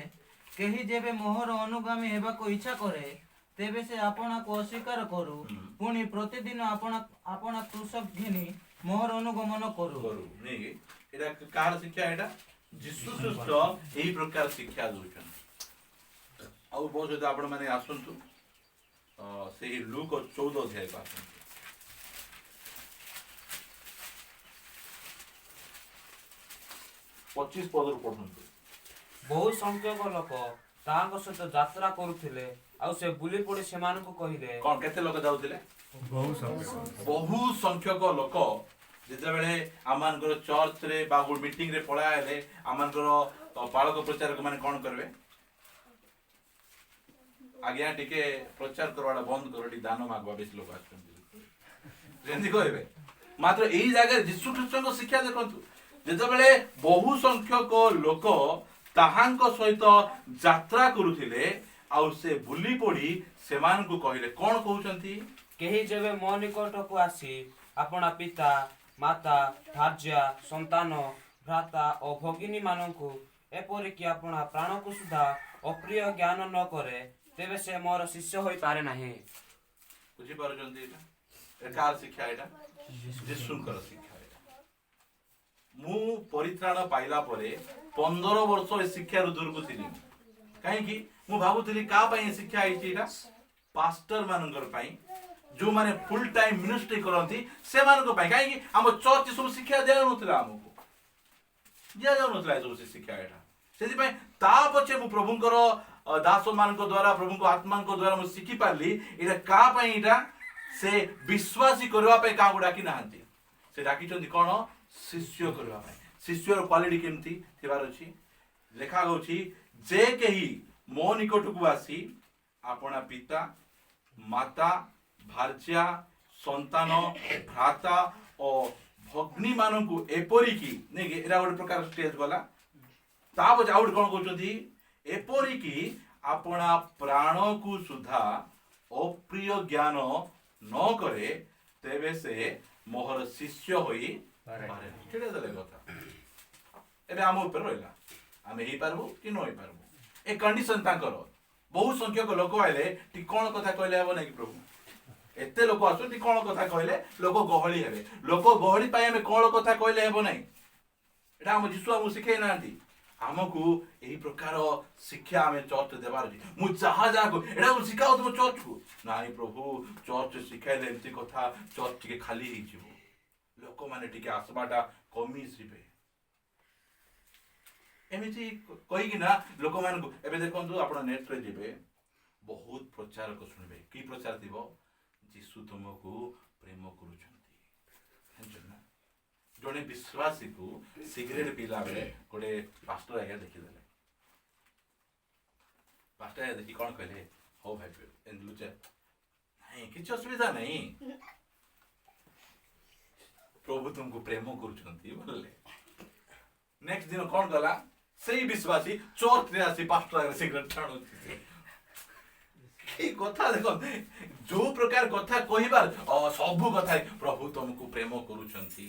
କେହି ଯେବେ ମୋହର ଅନୁଗାମୀ ହେବାକୁ ଇଚ୍ଛା କରେ ତେବେ ସେ ଆପଣାକୁ ଅସ୍ୱୀକାର କରୁ ପୁଣି ପ୍ରତିଦିନ ଆପଣା କ୍ରୁଶ ଘେନି ମୋହର ଅନୁଗମନ କରୁ। ଏଇଟା କାହାର ଶିକ୍ଷା? ଏଇଟା ଯୀଶୁ ଖ୍ରୀଷ୍ଟ ଏହି ପ୍ରକାର ଶିକ୍ଷା ଦଉଛନ୍ତି। ଆଉ ବହୁତ ଯଦି ଆପଣ ମାନେ ଆସନ୍ତୁ ସେହି ଲୁକ 14 ଅଧ୍ୟାୟକୁ ଆସନ୍ତୁ। ପଚିଶ ପଦରୁ ପଢ଼ନ୍ତୁ। ବହୁ ସଂଖ୍ୟକ ଲୋକ ତାହାଙ୍କ ସହିତ ଯାତ୍ରା କରୁଥିଲେ ଆଉ ସେ ବୁଲି ପଡ଼ି ସେମାନଙ୍କୁ କହିଲେ କ'ଣ କେତେ ଲୋକ ଯାଉଥିଲେ? ବହୁ ସଂଖ୍ୟକ ଲୋକ ଯେତେବେଳେ ଆମମାନଙ୍କର ଚର୍ଚ୍ଚରେ ବା ମିଟିଂରେ ପଳାଇଲେ ଆମମାନଙ୍କର ପାଳକ ପ୍ରଚାରକ ମାନେ କ'ଣ କରିବେ? ଆଜ୍ଞା ଟିକେ ପ୍ରଚାର କରବାଟା ବନ୍ଦ କର ଟିକେ ଦାନ ମାଗବା ବେଶୀ ଲୋକ ଆସୁଛନ୍ତି ଯେମିତି କହିବେ। ମାତ୍ର ଏଇ ଜାଗାରେ ଯୀଶୁ ଖ୍ରୀଷ୍ଟଙ୍କ ଶିକ୍ଷା ଦେଖନ୍ତୁ ଯେତେବେଳେ ବହୁ ସଂଖ୍ୟକ ଲୋକ ତାହାଙ୍କ ସହିତ ଯାତ୍ରା କରୁଥିଲେ ଆଉ ସେ ବୁଲି ପଡ଼ି ସେମାନଙ୍କୁ କହିଲେ କ'ଣ କହୁଛନ୍ତି? କେହି ଯେବେ ମୋ ନିକଟକୁ ଆସି ଆପଣା ପିତା ମାତା ଭାର୍ଯ୍ୟା ସନ୍ତାନ ଭ୍ରାତା ଓ ଭଗିନୀ ମାନଙ୍କୁ ଏପରିକି ଆପଣା ପ୍ରାଣକୁ ସୁଦ୍ଧା ଅପ୍ରିୟ ଜ୍ଞାନ ନ କରେ ତେବେ ସେ ମୋର ଶିଷ୍ୟ ହୋଇପାରେ ନାହିଁ। ବୁଝିପାରୁଛନ୍ତି? କାହାର ଶିକ୍ଷା? ଏଇଟା ଯୀଶୁଙ୍କର ଶିକ୍ଷା। ମୁଁ ପରିତ୍ରାଣ ପାଇଲା ପରେ 15 ବର୍ଷ ଏ ଶିକ୍ଷାରୁ ଦୂରକୁ ଥିଲି। କାହିଁକି? ମୁଁ ଭାବୁଥିଲି କାହା ପାଇଁ ଏ ଶିକ୍ଷା ହେଇଛି? ଏଇଟା पास्टर मानकर पाई जो माने फुल टाइम मिनिस्ट्री करती से मानक पाई कहीं आम चर्च सब शिक्षा दिया नथिला हमको दिया जाउ नथिला सब शिक्षा एटा सेति पई ता पछे मु प्रभुंकर दास मानक द्वारा प्रभुंको आत्मांक द्वारा मु शिखि पारली एटा का पई एटा से विश्वासी करबा पई का गुडा कि नाहंती से डाकी चंदी कोन शिष्य करबा पई शिष्यर क्वालिटी केमती थिबार अछि लेखा गउछि जे केही मो निकटकू आसी आपना पिता माता भार्या संतान भ्राता और भग्नी मानकू एपरिकी नहीं कि एरा गोटे प्रकार स्टेज गला ता बजे आउट कोन कहउछथि एपरिकी आपना प्राण को सुधा अप्रिय ज्ञान न करे तेबे से मोहर शिष्य होई पारे केडे दले कथा एबे हम ऊपर रहला आमे ही पारबो कि न ही पारबो ए कंडीशन ताकर बहु संख्यक लोक आइले टी कोन कथा कहले हबो नै कि प्रभु एते लोक आसुती कोन कथा कहले लोक गहळी हेबे लोक गहळी पाई हमें कोन कथा कहले हेबो नै एटा हम जिसु हम सिखै नांती हमकु एही प्रकार शिक्षा हमें चर्च देबार अछि मु चाहा जा को एटा हम सिखाओ तुम चर्च को नाही प्रभु चर्च सिखाइले एमती कथा चर्च के खाली ही जिवो लोक माने टिके आसबाटा कमी सिबे एमिति कहि कि ना लोक मान को एबे देखंतु आपण नेट रे जिबे बहुत प्रचार को सुनबे की प्रचार दिबो यीशु तुमको प्रेम करूछंती हेंजना जने विश्वासी को सिगरेट पीला बेले गोटे पास्टर आगे देखि देले पास्टर आगे देखि कोन कहले हो भाई एन लुचे नहीं किछ असुविधा नहीं प्रभु तुमको प्रेम करूछंती बोलले नेक्स्ट दिन कोन गला सही विश्वासी चर्च रे आसी पास्टर आगे सिगरेट छाणो की कथा देखो जो प्रकार कथा कहिबार सब कथा प्रभु तुमको प्रेम करूछंती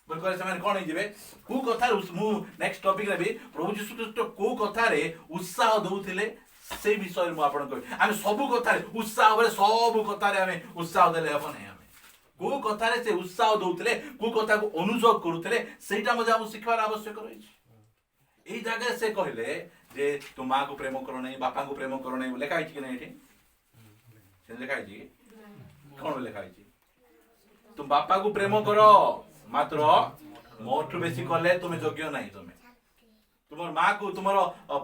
बोल करे समान कोन हिजिबे को कथा मु नेक्स्ट टॉपिक रे भी प्रभु यीशु ख्रीस्ट को कथा रे उत्साह दउथिले से विषय मु आपन कहि हम सब कथा रे उत्साह बरे सब कथा रे हमें उत्साह देले अपन है हमें को कथा रे से उत्साह दउथिले को कथा को अनुसरण करूथिले सेटा मजा हम सिखबार आवश्यक रही एही जगह से कहले जे तू मां को प्रेम करो नहीं बापा को प्रेम करो नहीं लेखा है कि नहीं एठी से लेखा है कौन लेखा है तुम बापा को प्रेम करो मात्र मोठू बेसी कले तुम योग्य नहीं तुम तुम माँ को तुम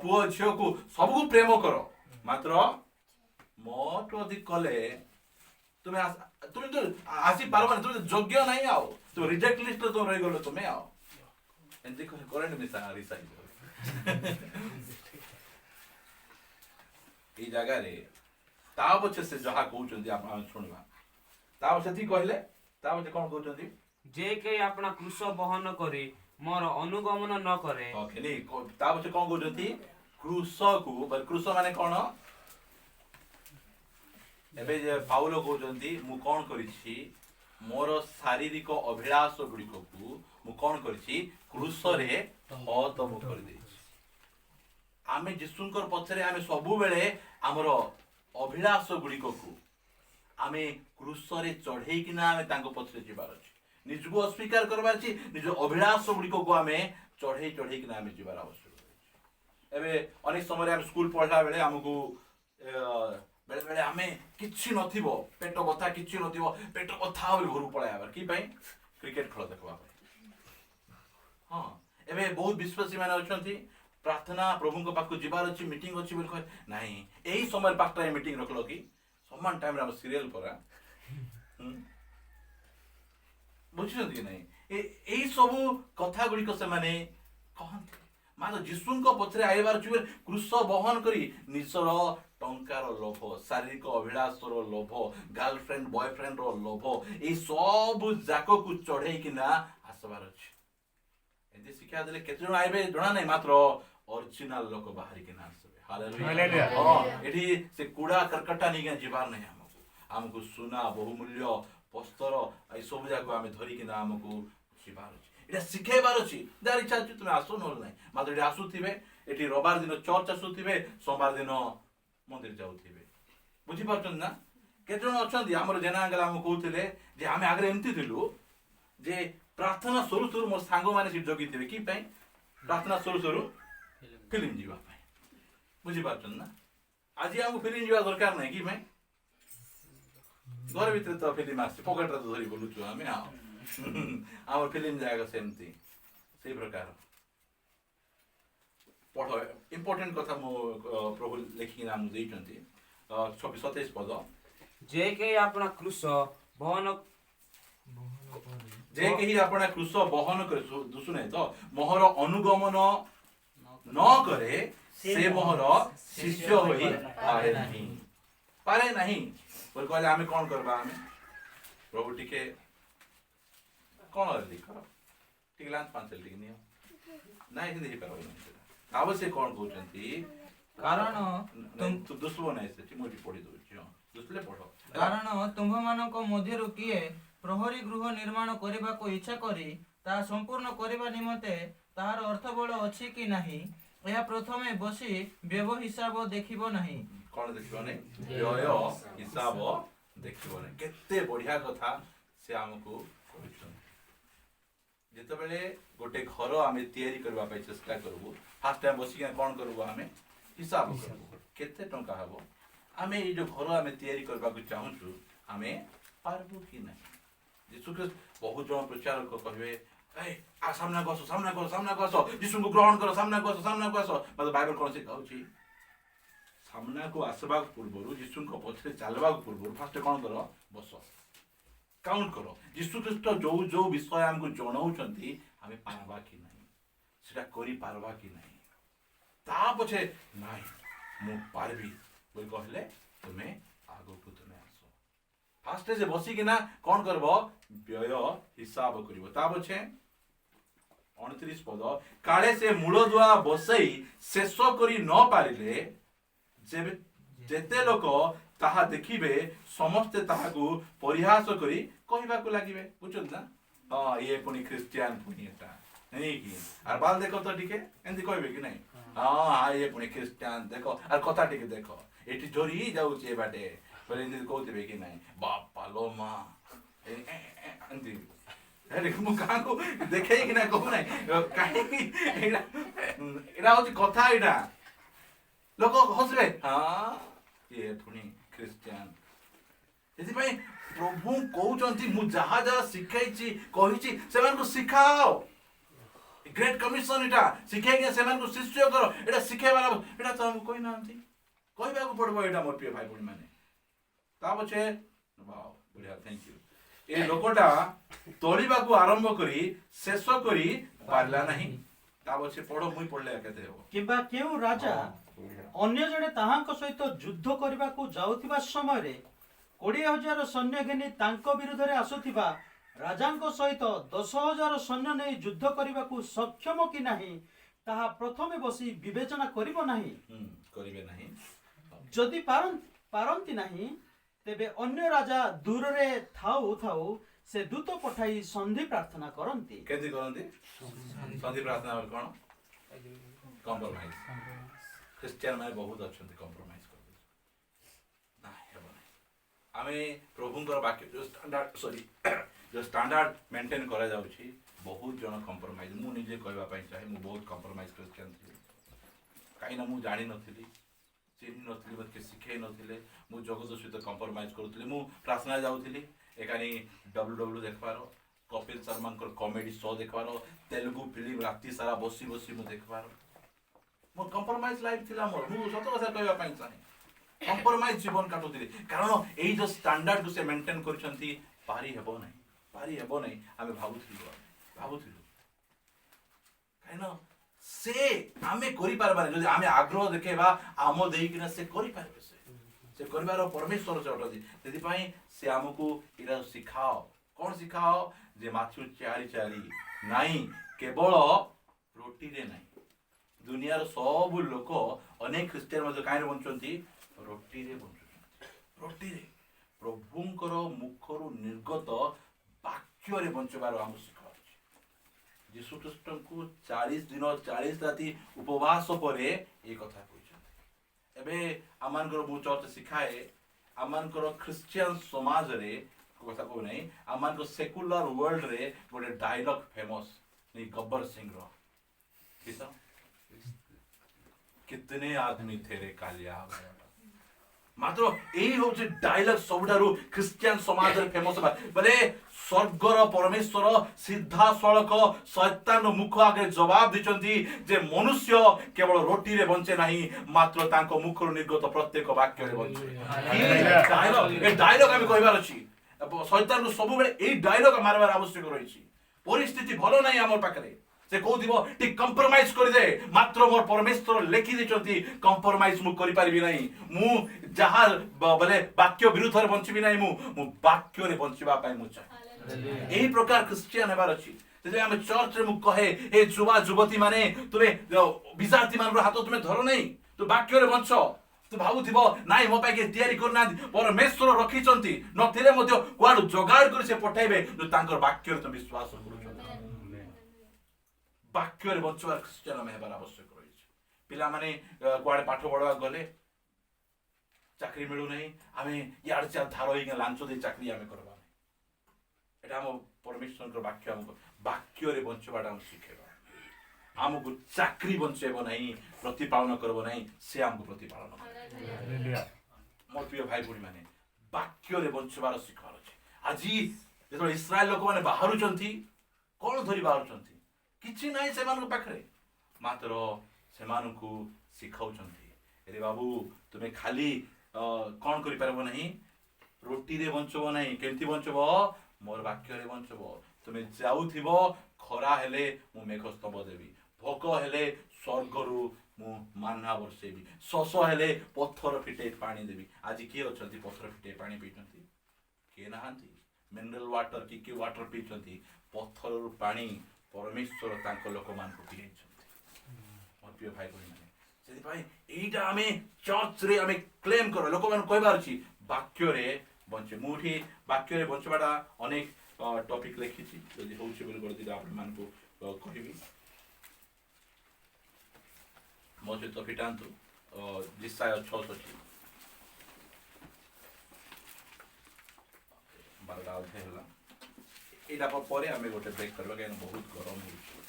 पुओ झील को सबको प्रेम करो मात्र मोठू अधिक कले तुम तुम तो आसी पारबा तुम योग्य नहीं आओ तुम रिजेक्ट लिस्ट तुम रही गलो तुम्हें आओ एंती करेंट मिसा रिसाइड ई जगह रे ता पछे से जहा कहउचंदी आपण सुनबा ता पछे कहले ता पछे कोन कहउचंदी जे के अपना क्रूस बहन करी मोर अनुगमन न करे ओके नहीं ता पछे कोन कहउचंदी क्रूस को बल क्रूस माने कोन एबे जे पाउलो कहउचंदी मु कोन करिछि मोर शारीरिक अभिलाष गुड़िक को मु कोन करिछि क्रूस रे खत्म कर देछि आमे यीशुंकर पछरे आमे सबु बेले हमर अभिलाष गुड़िक को आमे क्रूस रे चढ़ेई किना आमे तांको पछरे जिबार अछि निजको अस्वीकार करबार अछि निज अभिलाष गुड़िक को आमे चढ़ेई किना आमे जिबार आवश्यक अछि एबे अनेक समय आमे स्कूल पढ़ला बेले हमकु बेले बेले आमे किछि नथिबो पेट बथा किछि नथिबो पेट बथा होल घर पळाय आबर की पई क्रिकेट खेल देखबा पई हां एबे बहुत विश्वासी माने अछंती प्रार्थना प्रभु को पाखु जिबार अछि मीटिंग अछि बोल कह नाही एही समय पास्टर मीटिंग रखलो कि समान टाइम रे हम सीरियल परा बुझिसथि कि नाही एही सब कथा गुडी को से माने कहंती मानो यीशु को पछरे आइबार जुबे क्रूस बहन करी निसर टंकार लोभ शारीरिक अभिलाषर लोभ गर्लफ्रेंड बॉयफ्रेंड रो लोभ ए सब जाको को चढ़े किना आसबार अछि एदे शिक्षा देले केते जण आइबे जणा नै मात्र ओरिजिनल लोक बाहरी किना आसबे हालेलुया हां एठी से कूड़ा करकटा नै के जीवार नै हमको सुना बहुमूल्य वस्त्र ए सब जाको आमे धरि किना हमको जीवार अछि एटा सिखेबार अछि दार इच्छा अछि तुमे आसो न नै मात्र एठी आसुथिबे एठी रविवार दिन चर्च आसुथिबे सोमवार दिन मंदिर जाउथिबे बुझी पाछन ना केते जण अछंती हमर जनांगला हम कहउथिले जे हमें आगरे एमती थिलु जे प्रार्थना शुरू शुरू मोर सांग माने सिट जगिथिबे की पई प्रार्थना शुरू शुरू फिल्म जीवा पई बुझी पाछन ना आज हम फिल्म जीवा दरकार नै की पई घर भितर तो फिल्म आस पकेट धरी बोलुचु आम आम फिल्म जाएगा सेमती से प्रकार पढ़ इम्पोर्टेंट कथा मो प्रभु लेखिकी नाम देइचंती 26-27 पद जे के अपना क्रूस बहन जे केही अपना क्रूस बहन करे दुसुने तो मोहर अनुगमन न करे से मोहर शिष्य होई पारे नहीं बोल कहले आमे कोन करबा आमे प्रभु टिके कोन लिख टिके लांच पांचल टिके नियो नाही हिंदी पारो आवश्य कोन कहउचंती कारण तू दुसबो नाही से मोटी पढी दउछि दुसले पढो कारण तुम्भମାନଙ୍କ ମଧ୍ୟରୁ କିଏ ପ୍ରହରୀ ଗୃହ ନିର୍ମାଣ କରିବାକୁ ଇଚ୍ଛା କରି ତାହା ସମ୍ପୂର୍ଣ୍ଣ କରିବା ନିମନ୍ତେ ତାହାର ଅର୍ଥବଳ ଅଛି କି ନାହିଁ ଏହା ପ୍ରଥମେ ବସି ବ୍ୟୟ ହିସାବ ଦେଖିବ ନାହିଁ कोन देखिबो नै व्यय हिसाब देखिबो नै केते बढ़िया कथा से हमको कहउछन जेते बेले गोटे घर आमे तयारी करबा पय चेष्टा करबो फर्स्ट टाइम बसी के कोन करबो आमे हिसाब करबो केते टंका हबो आमे ई जो घर आमे तयारी करबा को चाहूछु आमे पारबो कि नै यीशु ख्रिस्ट बहुत जन प्रचार को कहबे ए आ सामना गसो यीशु को ग्रहण करो सामना गसो मतलब बाइबल कोन से कहउछि सामना को आसबा पूर्व यीशु को पछरे चलबा पूर्व फर्स्ट कोन करो बस काउंट करो यीशु ख्रिस्ट जो जो विषय हमको जणाउछंती हमें पारबा कि नहीं सेटा करी पारबा कि नहीं ता पछे नाही मु पारबी बोल कहले तुमे आगो को तुमे आसो फास्ट से बसी कि ना कोन करबो व्यय हिसाब करिवो ता पछे 29 पद काले से मूल दुआ बसई शेष करी न पारिले जेबे जेते लोक ताहा देखिबे समस्त ताहाकू परिहास करी कहिबा को लागिबे बुझुन ना हां ये पुनी क्रिश्चियन पुनी एटा नहीं कि आर बाल देखो तो ठीके एंती कहबे कि नहीं हां ये पुनी क्रिश्चियन देखो आर कथा ठीके देखो एटी जोरी जाउ छे बाटे पर एंती कहतिबे कि नहीं बापा लो मां एंती अरे मु कहाँ को देखे कि ना कहू नहीं कहीं एरा होची कथा एटा लोक हसबे हाँ ये पुणी क्रिश्चियन एथि प्रभु कहउचंती मु जहा जहा सिखाइची कहिची सेमान को सिखाओ ग्रेट कमिशन एटा सिखाइ के सेमान को शिष्य करो एटा सिखाइ वाला एटा तो हम कोइ नांती कहबा को पड़बो एटा मोर प्रिय भाई बहन माने ता पछे वाओ बढ़िया थैंक यू ए लोकटा तोलिबा को आरंभ करी शेष करी पारला नहीं ता पछे पढो मुई पढले केते हो किबा केउ राजा अन्य जने ताहांक सहित युद्ध करबाकू जाउथिबा समय रे 20,000 सैन्य घेनी तांको विरुद्ध रे आसुथिबा राजांक सहित 10,000 सैन्य नै युद्ध करबाकू सक्षम कि नाही ताहा प्रथमे बसी विवेचना करिवो नाही करिवे नाही जदि पारंती नाही तेबे अन्य राजा दूर रे थाउ थाउ से दूत पठाई संधि प्रार्थना करंती केति करंती संधि प्रार्थना और कोन कॉम्प्रोमाइज क्रिश्चियन माने बहुत अच्छे कॉम्प्रोमाइज कर ना हेबो नै आमे प्रभुंकर वाक्य जो स्टैंडर्ड मेंटेन करा जाउछि बहुत जन कॉम्प्रोमाइज मु निजे कहबा पई चाहे मु बहुत कॉम्प्रोमाइज क्रिश्चियन थी काई ना मु जानि नथिली चिन्ह नथिली मत के सिखै नथिले मु जगत सहित कॉम्प्रोमाइज करथली मु प्रार्थना जाउथली एकानी डब्ल्यूडब्ल्यू देखबारो कपिल शर्मा कॉमेडी शो देखबारो तेलुगु फिल्म राति सारा बसी बसी मु देखबारो मो कॉम्प्रोमाइज लाइफ थिला मोर मु सत कथा कहबा पई चाहे कॉम्प्रोमाइज जीवन काटुथली कारण एई जो स्टैंडर्ड को से मेंटेन करछंती पारी हेबो नै आमे भाबुथली काइनो से आमे करि पारबा जदि आमे आग्रह देखेबा आमो देई किना से करि पारबे से करिवार परमेश्वर से अटदी तेदि पई से हमकु इरा सिखाओ कोन सिखाओ जे माछु चारी चारी नाही केवल रोटी रे नाही दुनिया रो सब लोक अनेक क्रिश्चियन मध्ये काहे बंचंती रोटी रे बंचुछंती रोटी रे प्रभुंकर मुखरु निर्गत वाक्य रे बंचबार हम सिखाओ यीशु ख्रीष्ट को 40 दिन 40 राति उपवास परे ए कथा कहछन एबे आमानकर मु चर्च सिखाए आमानकर क्रिश्चियन समाज रे कथा को नै आमानकर सेकुलर वर्ल्ड रे गोटे डायलॉग फेमस नि गब्बर सिंह रो किसा कितने आदमी थे रे कालिया मात्र यही हूँ डायलॉग सबुठारु ख्रिस्टियन समाज रे फेमस बोले स्वर्गर परमेश्वर सीधा सड़क शैतान मुख आगे जवाब दिचंती जे मनुष्य केवल रोटी रे बंचे नहीं मात्र तांको मुखर निर्गत प्रत्येक वाक्य रे बंचे डायलॉग ए डायलॉग हम कहबार अछि शैतान सब बेले ए डायलॉग मारबार आवश्यक रहिछि परिस्थिति भलो नहीं हमर पाखरे से को दिबो टी कंप्रोमाइज कर दे मात्र मोर परमेश्वर लेखि दिचंती कंप्रोमाइज मु करि पारिबि नहीं मु जहा बोले वाक्य विरुद्ध रे बंचिबि नहीं मु वाक्य रे बंचिबा पाई मु चाहे एही प्रकार क्रिश्चियन हेबार अछि जे हम चर्च रे मु कहे ए जुवा जुवती माने तुमे विद्यार्थी मान हाथ तुमे धरो नहीं तू वाक्य रे बंच तू भाबुथिबो नाइ मो पाके तयारी करना परमेश्वर रखिचंती नथिले मध्य कुआडु जोगाड़ कर से पठाइबे जो तांकर वाक्य रे तुम विश्वास करू वाक्य रे बंचवार क्रिश्चियन में हेबार आवश्यक रहिछि पिला माने कुआडे पाठ पढवा गले चाकरी मिलू नहीं आमे यार चार धारो ही लांच दे चाकरी आमे करबा एटा हम परमेश्वर के वाक्य हमको वाक्य रे बंचवाडा हम शिखेबा हमको चाकरी बंचेबो नहीं प्रतिपालन करबो नहीं से हमको प्रतिपालन करबो मोर प्रिय भाई बुढ़ी माने वाक्य रे बंचवार शिखर अछि आजी जेतो इस्राएल लोक माने बाहरु चंती कोन धरि बाहरु चंती किछि नाही से मानको पाखरे मात्र से मानको सिखाउचंती रे बाबू तुमे खाली कोन करि परबो नहीं रोटी रे बंचबो नहीं केमती बंचबो मोर वाक्य रे बंचबो तुमे जाउथिबो खरा हेले मु मेघ स्तंभ देबी भोक हेले स्वर्गरु मु मान्ना वर्षेबी शोष हेले पत्थर फिटे पानी देबी आज किए अछंती पत्थर फिटे पानी पीचंती के नाहांती मिनरल वाटर की वाटर पीचंती पत्थर पानी परमेश्वर तांको लोक मान को पिएछंती मोर प्रिय भाई बहिनी माने सेति भाई एटा हमें चर्च रे हमें क्लेम करो लोक मान कहबार छी वाक्य रे बंचे मुठी वाक्य रे बंचबाडा अनेक टॉपिक लिखिछि जदि होउछि बोल कर दिला आपण मान को कहबी मोजे तो फिटांतु जिसाय 66 बारदा हेला एटा पर आमे गोटे ब्रेक करबा के बहुत गरम होउछि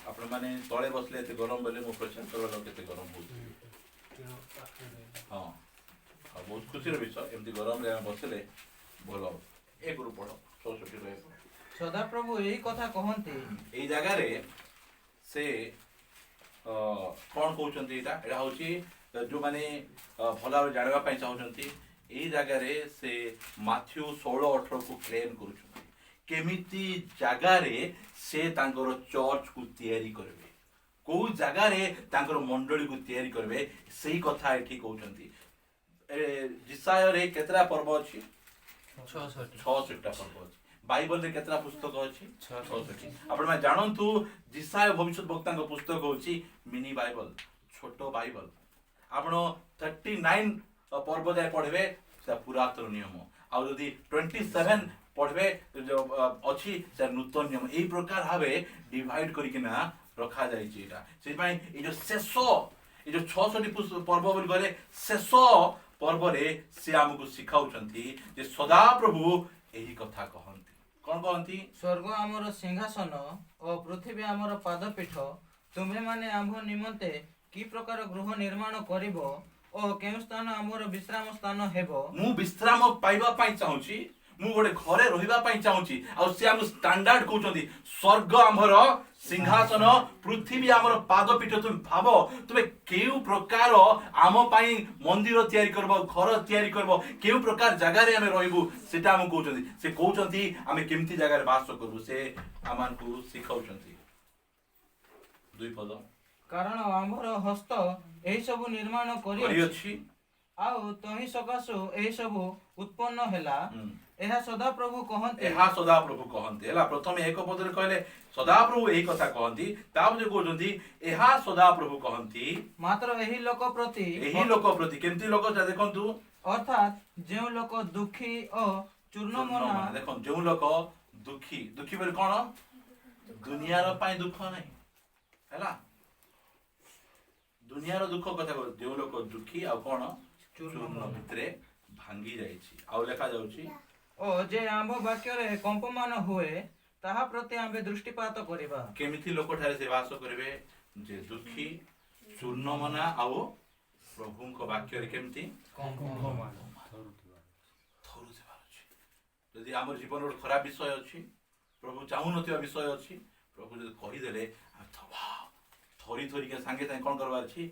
आपण माने तळे बसले एते गरम बोले मो प्रचार करबा लोक एते गरम होउछि हां आ बहुत खुशी रे विषय एमती गरम रे बसले बोलो एक ग्रुप पढो 66 रे सदा प्रभु एही कथा कहंती एई जगह रे से कोन कहउचंती एटा होउछि जो माने भला जानबा पई चाहउचंती एई जगह रे से माथ्यू 16-18 को क्लेम करूछंती केमिति जगह रे से तांकर चर्च को तयारी करबे को जगह रे तांकर मंडली को तयारी करबे सही कथा एठी कहउचंती जिसाय रे केतरा पर्व अछि 66 टा पर्व अछि बाइबल रे केतरा पुस्तक अछि 66 आपण में जानंतु जिसाय भविष्य वक्ता को पुस्तक होछि मिनी बाइबल छोटो बाइबल आपण 39 पर्व जाय पढबे से पुरातन नियम आ जदी 27 पढबे जो अछि से नूतन नियम एई प्रकार भाबे डिवाइड करिकिना रखा जाय छी एटा से पई ए जो शेषो ए जो 66 पर्व बोल गले शेषो पर्व रे से हमकु सिखाउचंती जे सदा प्रभु एही कथा कहंती कोन कहंती स्वर्ग हमर सिंहासन और पृथ्वी हमर पादपीठ तुमे माने आम्भ निमंते की प्रकार गृह निर्माण करिवो ओ केउ स्थान हमर विश्राम स्थान हेबो मु विश्राम पाइबा पाई चाहूची मु गोटे घरे रहिबा पाई चाहूची आ से हम स्टैंडर्ड कहउचंती स्वर्ग हमर सिंहासन पृथ्वी हमर पादपीठ तुम भाबो तुमे केउ प्रकार आम पाई मंदिर तयारी करबो घर तयारी करबो केउ प्रकार जगह रे हम रहिबु सेटा हम कहउचंती से कहउचंती हम केमती जगह रे वास करबु से आमान को सिखाउचंती दुई पद कारण हमर हस्त एही सब निर्माण करि अछि आउ तही सकासु एही सब उत्पन्न हैला एहा सदा प्रभु कहंते एहा सदा प्रभु कहंते हैला प्रथम एक पद रे कहले सदा प्रभु एही कथा कहंती ताब जे कहउचंती एहा सदा प्रभु कहंती मात्र एही लोक प्रति केमती लोक जा देखंतु अर्थात जे लोक दुखी ओ चूर्ण मना देखो जो लोक दुखी बोले कोन दुनिया रो पाई दुख नै हैला दुनिया रो दुख कथा को जो लोक दुखी आ कोन चूर्ण भितरे भांगी जाईछि आ लेखा जाउछि ओ जे आम्भ वाक्य रे कंपमान हुए ताहा प्रति आम्भे दृष्टिपात करिबा केमिति लोक ठारे से वास करबे जे दुखी चूर्ण मना आ ପ୍ରଭୁଙ୍କ ବାକ୍ୟରେ କେମିତି ଥରୁଥିବାର ଅଛି। ଯଦି ଆମର ଜୀବନରେ ଗୋଟେ ଖରାପ ବିଷୟ ଅଛି, ପ୍ରଭୁ ଚାହୁଁନଥିବା ବିଷୟ ଅଛି, ପ୍ରଭୁ ଯଦି କହିଦେଲେ ଥରି ଥରିକା ସାଙ୍ଗେ ସାଙ୍ଗେ କ'ଣ କରିବାର ଅଛି?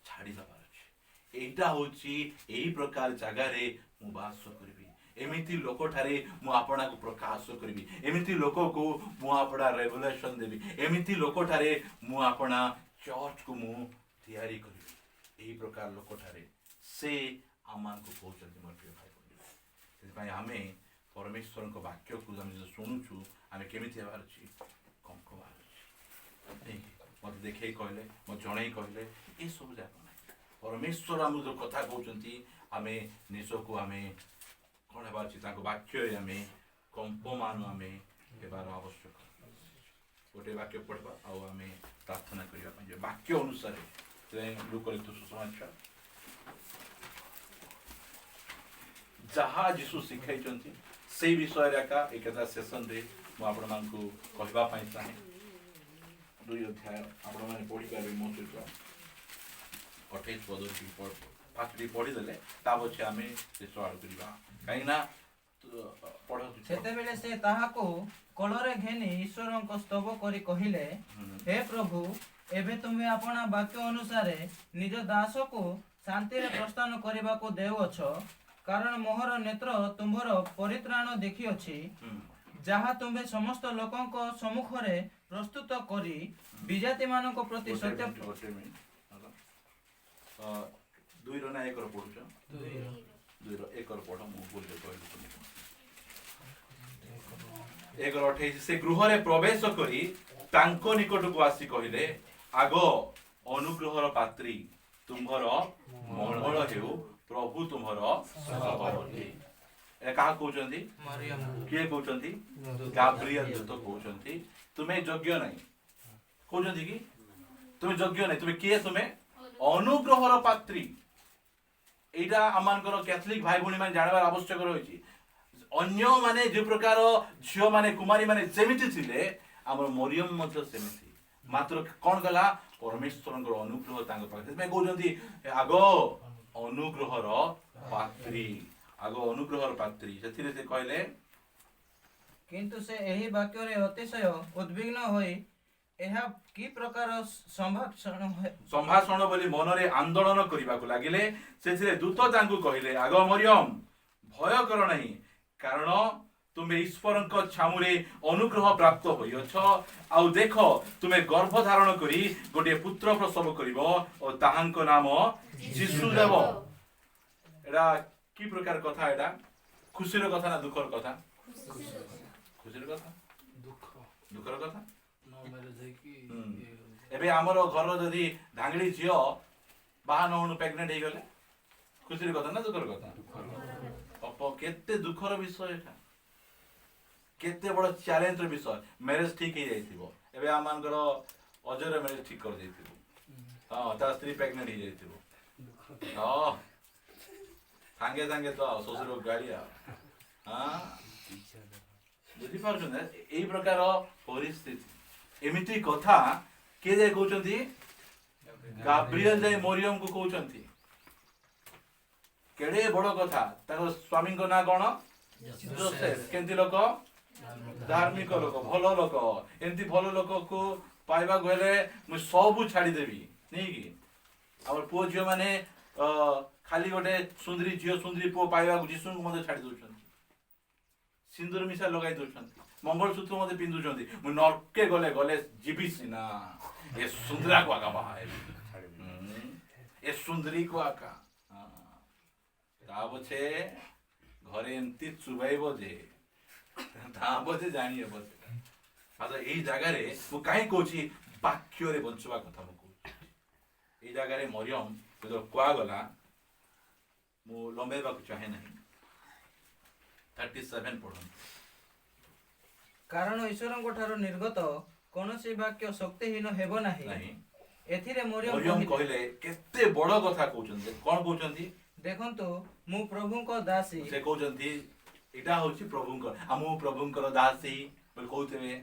ଛାଡ଼ି ଦେବାର ଅଛି। ଏଇଟା ହଉଛି ଏଇ ପ୍ରକାର ଜାଗାରେ ମୁଁ ବାସ କରିବି, ଏମିତି ଲୋକଠାରେ ମୁଁ ଆପଣଙ୍କୁ ପ୍ରକାଶ କରିବି, ଏମିତି ଲୋକକୁ ମୁଁ ଆପଣା ରେଭୁଲେସନ ଦେବି, ଏମିତି ଲୋକଠାରେ ମୁଁ ଆପଣା ଚର୍ଚ୍ଚକୁ ମୁଁ ତିଆରି କରିବି। ଏହି ପ୍ରକାର ଲୋକଠାରେ ସେ ଆମମାନଙ୍କୁ କହୁଛନ୍ତି ମୋର ପ୍ରିୟ ଭାଇ ଭଉଣୀ। ସେଥିପାଇଁ ଆମେ ପରମେଶ୍ୱରଙ୍କ ବାକ୍ୟକୁ ଆମେ ଯଦି ଶୁଣୁଛୁ ଆମେ କେମିତି ହେବାର ଅଛି? କଙ୍କ ହେବାର ଅଛି। ମୋତେ ଦେଖେଇ କହିଲେ, ମୋତେ ଜଣେଇ କହିଲେ, ଏସବୁ ଯାକ ନାହିଁ। ପରମେଶ୍ୱର ଆମକୁ ଯେଉଁ କଥା କହୁଛନ୍ତି ଆମେ ନିଜକୁ ଆମେ କ'ଣ ହେବାର ଅଛି? ତାଙ୍କ ବାକ୍ୟରେ ଆମେ କମ୍ପମାନ ଆମେ ହେବାର ଆବଶ୍ୟକ। ଗୋଟେ ବାକ୍ୟ ପଢ଼ିବା ଆଉ ଆମେ ପ୍ରାର୍ଥନା କରିବା ପାଇଁ ଯିବା ବାକ୍ୟ ଅନୁସାରେ। ଲୁକଲିଖିତ ସୁସମାଚାର ଯାହା ଯୀଶୁ ଶିଖାଇଛନ୍ତି ସେଇ ବିଷୟରେ ଏକା ଏକଥା ସେସନରେ ମୁଁ ଆପଣମାନଙ୍କୁ କହିବା ପାଇଁ ଚାହେଁ। 2 ଅଧ୍ୟାୟ ଆପଣମାନେ ପଢ଼ିପାରିବେ ମୋ ସହିତ 28 ପଦରୁ ଫାଷ୍ଟଟି ପଢ଼ିଦେଲେ ତା ପଛେ ଆମେ ଶେଷ ଆଡ଼କୁ ଯିବା। କାହିଁକିନା ପଢ଼ନ୍ତୁ। ସେତେବେଳେ ସେ ତାହାକୁ କୋଳରେ ଘେନି ଈଶ୍ୱରଙ୍କ ସ୍ତବ କରି କହିଲେ, ହେ ପ୍ରଭୁ, ଏବେ ତୁମେ ଆପଣା ବାକ୍ୟ ଅନୁସାରେ ନିଜ ଦାସକୁ ଶାନ୍ତିରେ ପ୍ରସ୍ଥାନ କରିବାକୁ ଦେଉଅଛ, କାରଣ ମୋହର ନେତ୍ର ତୁମ୍ଭର ପରିତ୍ରାଣ ଦେଖିଅଛି, ଯାହା ତୁମେ ସମସ୍ତ ଲୋକଙ୍କ ସମ୍ମୁଖରେ ପ୍ରସ୍ତୁତ କରି ବିଜାତିମାନଙ୍କ ପ୍ରତି ସତ୍ୟ 2ର ନା 1ର ପଢ଼ୁଛ? 2ର 1ର ପଢ଼। ମୁଁ ଭୁଲରେ କହିଲି। 1:28 ସେ ଗୃହରେ ପ୍ରବେଶ କରି ତାଙ୍କ ନିକଟକୁ ଆସି କହିଲେ, ଆଗ ଅନୁଗ୍ରହର ପାତ୍ରୀ ତୁମ୍ଭର ମଙ୍ଗଳ ହେଉ, ପ୍ରଭୁ ତୁମ୍ଭର ସହବର୍ତ୍ତୀ। ଏ କାହା କହୁଛନ୍ତି? କିଏ କହୁଛନ୍ତି? ଗାବ୍ରିଏଲ ଦୂତ କହୁଛନ୍ତି। ତୁମେ ଯୋଗ୍ୟ ନାହିଁ କହୁଛନ୍ତି କି? ତୁମେ ଯୋଗ୍ୟ ନାହିଁ। ତୁମେ କିଏ? ତୁମେ ଅନୁଗ୍ରହର ପାତ୍ରୀ। ଏଇଟା ଆମମାନଙ୍କର କ୍ୟାଥୋଲିକ ଭାଇ ଭଉଣୀ ମାନେ ଜାଣିବାର ଆବଶ୍ୟକ ରହିଛି। ଅନ୍ୟମାନେ ଯେଉଁ ପ୍ରକାର ଝିଅମାନେ କୁମାରୀ ମାନେ ଯେମିତି ଥିଲେ ଆମର ମରିୟମ ମଧ୍ୟ ସେମିତି। ମାତ୍ର କ'ଣ କଲା? ପରମେଶ୍ୱରଙ୍କର ଅନୁଗ୍ରହ ତାଙ୍କ ପାଖରେ। ସେଥିପାଇଁ କହୁଛନ୍ତି ଆଗ ଅନୁଗ୍ରହର ପାତ୍ରୀ, ଆଗ ଅନୁଗ୍ରହର ପାତ୍ରୀ। ସେଥିରେ ସେ କହିଲେ, କିନ୍ତୁ ସେ ଏହି ବାକ୍ୟରେ ଅତିଶୟ ଉଦ୍ବିଗ୍ନ ହୋଇ ଏହା କି ପ୍ରକାର ସମ୍ଭାଷଣ ବୋଲି ମନରେ ଆନ୍ଦୋଳନ କରିବାକୁ ଲାଗିଲେ। ସେଥିରେ ଦୂତ ତାଙ୍କୁ କହିଲେ, ଆଗ ମରିୟମ, ଭୟ କର ନାହିଁ, କାରଣ ତୁମେ ଈଶ୍ୱରଙ୍କ ଛାମୁରେ ଅନୁଗ୍ରହ ପ୍ରାପ୍ତ ହୋଇଅଛ। ଆଉ ଦେଖ, ତୁମେ ଗର୍ଭ ଧାରଣ କରି ଗୋଟିଏ ପୁତ୍ର ପ୍ରସବ କରିବ ଓ ତାହାଙ୍କ ନାମ ଯୀଶୁ ଦେବ। ଏଟା କି ପ୍ରକାର କଥା? ଏଟା ଖୁସିର କଥା ନା ଦୁଃଖର କଥା? ଖୁସିର କଥା, ଦୁଃଖର କଥା। ଏବେ ଆମର ଘରର ଯଦି ଧାଙ୍ଗିଡ଼ି ଝିଅ ବାହା ନ ହଉଣୁ ପ୍ରେଗନେଣ୍ଟ ହେଇଗଲେ ଖୁସିର କଥା ନା ଦୁଃଖର କଥା? କେତେ ଦୁଃଖର ବିଷୟ ଏଟା, କେତେ ବଡ଼ ଚ୍ୟାଲେଞ୍ଜର ବିଷୟ। ମ୍ୟାରେଜ ଠିକ ହେଇଯାଇଥିବ, ଏବେ ଆମମାନଙ୍କର ଅଜୟର ମ୍ୟାରେଜ ଠିକ କରିଦେଇଥିବ, ହଁ, ତା ସ୍ତ୍ରୀ ପ୍ରେଗନେଣ୍ଟ ହେଇଯାଇଥିବ, ହଁ, ସାଙ୍ଗେ ସାଙ୍ଗେ ତ ଶ୍ୱଶୁର ଗାଳି ଆଉ, ହଁ, ବୁଝିପାରୁଛନ୍ତି? ଏଇ ପ୍ରକାର ପରିସ୍ଥିତି, ଏମିତି କଥା କିଏ ଯାଇ କହୁଛନ୍ତି? ଗାବ୍ରିଏଲ ଯାଇ ମରିୟମକୁ କହୁଛନ୍ତି। କେଡ଼େ ବଡ଼ କଥା। ତାଙ୍କ ସ୍ୱାମୀଙ୍କ ନାଁ କ'ଣ? ଯୋସେଫ। କେମିତି ଲୋକ? ଧାର୍ମିକ ଲୋକ, ଭଲ ଲୋକ। ଏମିତି ଭଲ ଲୋକକୁ ପାଇବାକୁ ହେଲେ ମୁଁ ସବୁ ଛାଡ଼ିଦେବି, ନାଇକି? ଆମର ପୁଅ ଝିଅ ମାନେ ଖାଲି ଗୋଟେ ସୁନ୍ଦରୀ ଝିଅ ସୁନ୍ଦରୀ ପୁଅ ପାଇବାକୁ ଯୀଶୁଙ୍କୁ ମଧ୍ୟ ଛାଡ଼ି ଦଉଛନ୍ତି, ସିନ୍ଦୁର ମିଶା ଲଗାଇ ଦଉଛନ୍ତି, ମଙ୍ଗଳସୂତ୍ର ମଧ୍ୟ ପିନ୍ଧୁଛନ୍ତି। ମୁଁ ନର୍କେ ଗଲେ ଗଲେ ଯିବି ସିନା, ଏ ସୁନ୍ଦରାକୁ ଆକା ବାହା ହେବି, ଏ ସୁନ୍ଦରୀକୁ ଆକା। ତା ପଛେ ଘରେ ଏମିତି ଚୁବାଇବ ଯେ ତା ପଛେ ଜାଣିହେବ ସେଟା। ମାତ୍ର ଏଇ ଜାଗାରେ ମୁଁ କାହିଁ କହୁଛି ବାକ୍ୟରେ ବଞ୍ଚିବା କଥା ମୁଁ କହୁଛି। ଏଇ ଜାଗାରେ ମରିୟମ ଯେତେବେଳେ କୁହାଗଲା, ମୁଁ ଲମ୍ବେଇବାକୁ ଚାହେଁ ନାହିଁ, 37 ପଢ଼ନ୍ତୁ। କାରଣ ଈଶ୍ୱରଙ୍କ ଠାରୁ ନିର୍ଗତ କୌଣସି ବାକ୍ୟ ଶକ୍ତିହୀନ ହେବ ନାହିଁ। ଏଥିରେ ମରିୟମ କହିଲେ, କେତେ ବଡ଼ କଥା କହୁଛନ୍ତି। କ'ଣ କହୁଛନ୍ତି? ଦେଖନ୍ତୁ, ମୁଁ ପ୍ରଭୁଙ୍କ ଦାସୀ। ସେ କହୁଛନ୍ତି ଏଇଟା ହଉଛି ପ୍ରଭୁଙ୍କର, ମୁଁ ପ୍ରଭୁଙ୍କର ଦାସୀ ବୋଲି କହୁଥିବେ।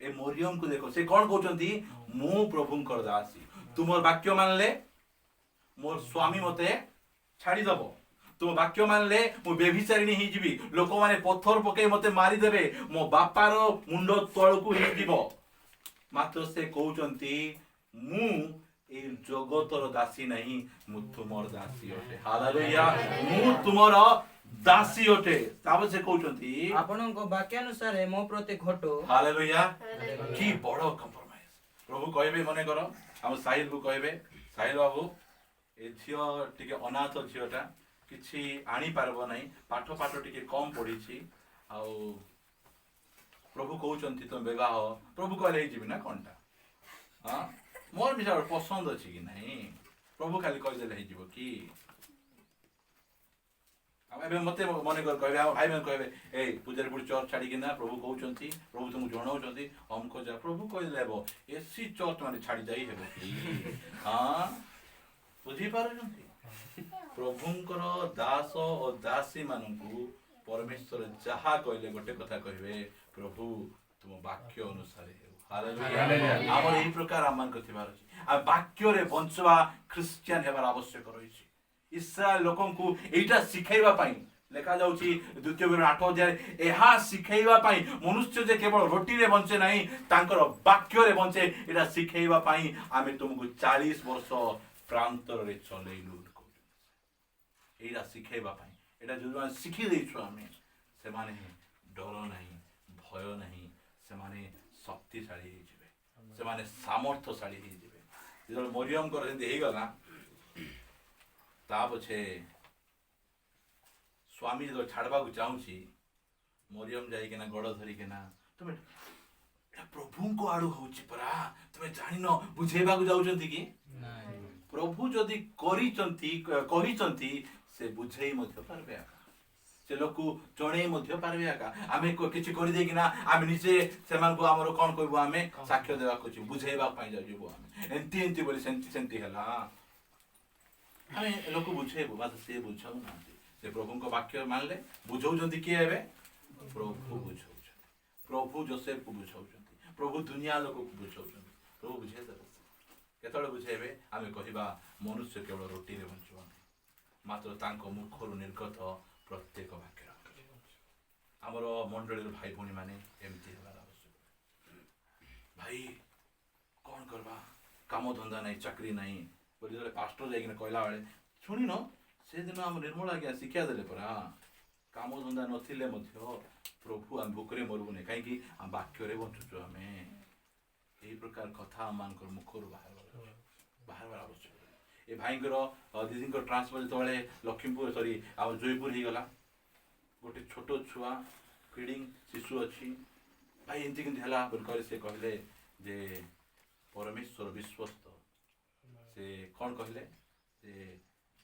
ଏ ମରିୟମକୁ ଦେଖ, ସେ କ'ଣ କହୁଛନ୍ତି? ମୁଁ ପ୍ରଭୁଙ୍କର ଦାସୀ। ତୁମର ବାକ୍ୟ ମାନିଲେ मोर स्वामी मते छाड़ी दबो तुम वाक्य मानले मु बेभिचारिणी ही जीवी लोक माने पत्थर पके मते मारी देबे मो बापार मुंड तळकु ही जीवो मात्र से कहउचंती मु ए जगतर दासी नहीं मु तुमर दासी अटे हालेलुया मु तुमर दासी अटे ताबे से कहउचंती ଆପଣଙ୍କ ବାକ୍ୟାନୁସାରେ ମୋ ପ୍ରତି ଘଟୁ। हालेलुया की बड़ कंप्रोमाइज प्रभु कहबे मने करो हम साहिल को कहबे साहिल बाबू ए झियो टिके अनाथ झियोटा किछि आनी पारबो नहीं पाठ पाठ टिके कम पढ़ी आउ प्रभु कहउचंती तुम विवाह प्रभु कहले ही जीवी ना कोनटा हां मोर विचार पसंद अछि कि नहीं प्रभु खाली कह देले ही जीवो कि अब मते मने कर कहबे आ भाई मन कहबे ए पूजारी पुर चर्च छाड़ी कि ना प्रभु कहउचंती प्रभु तुम जणाउचंती हमको जा प्रभु कह लेबो एसी चर्च माने छाड़ी जाई हेबो कि हां बुझी पारुचंती प्रभुंकर दास और दासी मानकु परमेश्वर जहा कहले गोटे कथा कहबे प्रभु तुम वाक्य अनुसार हालेलुया हमर एही प्रकार आमान कथिबार अछि आ वाक्य रे बंचवा क्रिश्चियन हेबार आवश्यक रहिछि इस्राएल लोकन को एटा सिखाइबा पई लेखा जाउछि द्वितीय विवरण 8 अध्याय एहा सिखाइबा पई मनुष्य जे केवल रोटी रे बंचे नाही तांकर वाक्य रे बंचे एटा सिखाइबा पई आमे तुमको 40 वर्ष प्रांतर रे चलेइलु एटा सिखाइबा पई एटा जो सिखि देइछु आमे से माने डर नाही भय नाही से माने शक्तिशाली हे जिवे से माने सामर्थ्यशाली हे जिवे जो मरियम कर जे हे गला ता पछे स्वामी जो छाड़बा को चाहूची मरियम जाई के ना गड़ धरी के ना तुमे प्रभु को आडू होची परा तुमे जानि न बुझेबा को जाउचंती कि प्रभु जदि करिचंती से बुझेई मध्य पारबे से लोक जणे मध्य पारबे आका आमे किछि करि दे कि ना आमे निसे सेमान को हमरो कोन कहबो आमे साक्ष्य देबा को बुझेबा पाई जाजबो आमे एंती एंती बोली सेंती हला आमे लोक बुझेबो बात से बुझाउ ना से प्रभु को वाक्य मानले बुझौजंती कि हेबे प्रभु बुझौजंती प्रभु जोसेफ को बुझौजंती प्रभु दुनिया लोक को बुझौजंती प्रभु बुझे देबो केतळे बुझेबे आमे कहिबा मनुष्य केवल रोटी रे बंचबो मात्र तांको मुखरु निर्गत प्रत्येक वाक्य आमर मंडली भाई भौणी माने एमती हेबार आवश्यक भाई कौन करबा काम धंदा नहीं चाकरी नहीं बोली जले पास्टर जाई के कहला बेले सुनी न से दिन हम निर्मल आज्ञा शिक्षा देले परा काम धंदा नथिले मध्य प्रभु हम भूखरे मरबु नै काहे कि हम वाक्य रे बंचुछु हमें एही प्रकार कथा मानकर मुखरु बाहर आवश्यक ए भाईंकर दीदींकर ट्रांसफर तळे लखीमपुर सॉरी आ जयपुर ही गला गोटे छोटो छुआ फीडिंग शिशु अच्छी भाई एंती किंती हला बोल करे से कहले जे परमेश्वर विश्वस्त से कौन कहले जे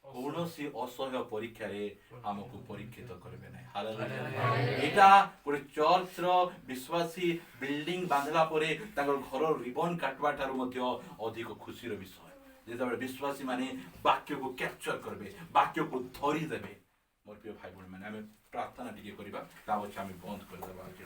कौनसी असह्य परीक्षा रे हमको परीक्षित करबे नै हालेलुया एटा पुरे चर्च रो विश्वासी बिल्डिंग बांधला परे ताकर घर रिबन काटवा तार मध्य अधिक खुशी रो विषय जेतबे विश्वासी माने वाक्य को कैप्चर करबे वाक्य को धरी देबे मोर प्रिय भाई बहन माने हमें प्रार्थना टिके करिबा ताबो हम बंद कर देबा आज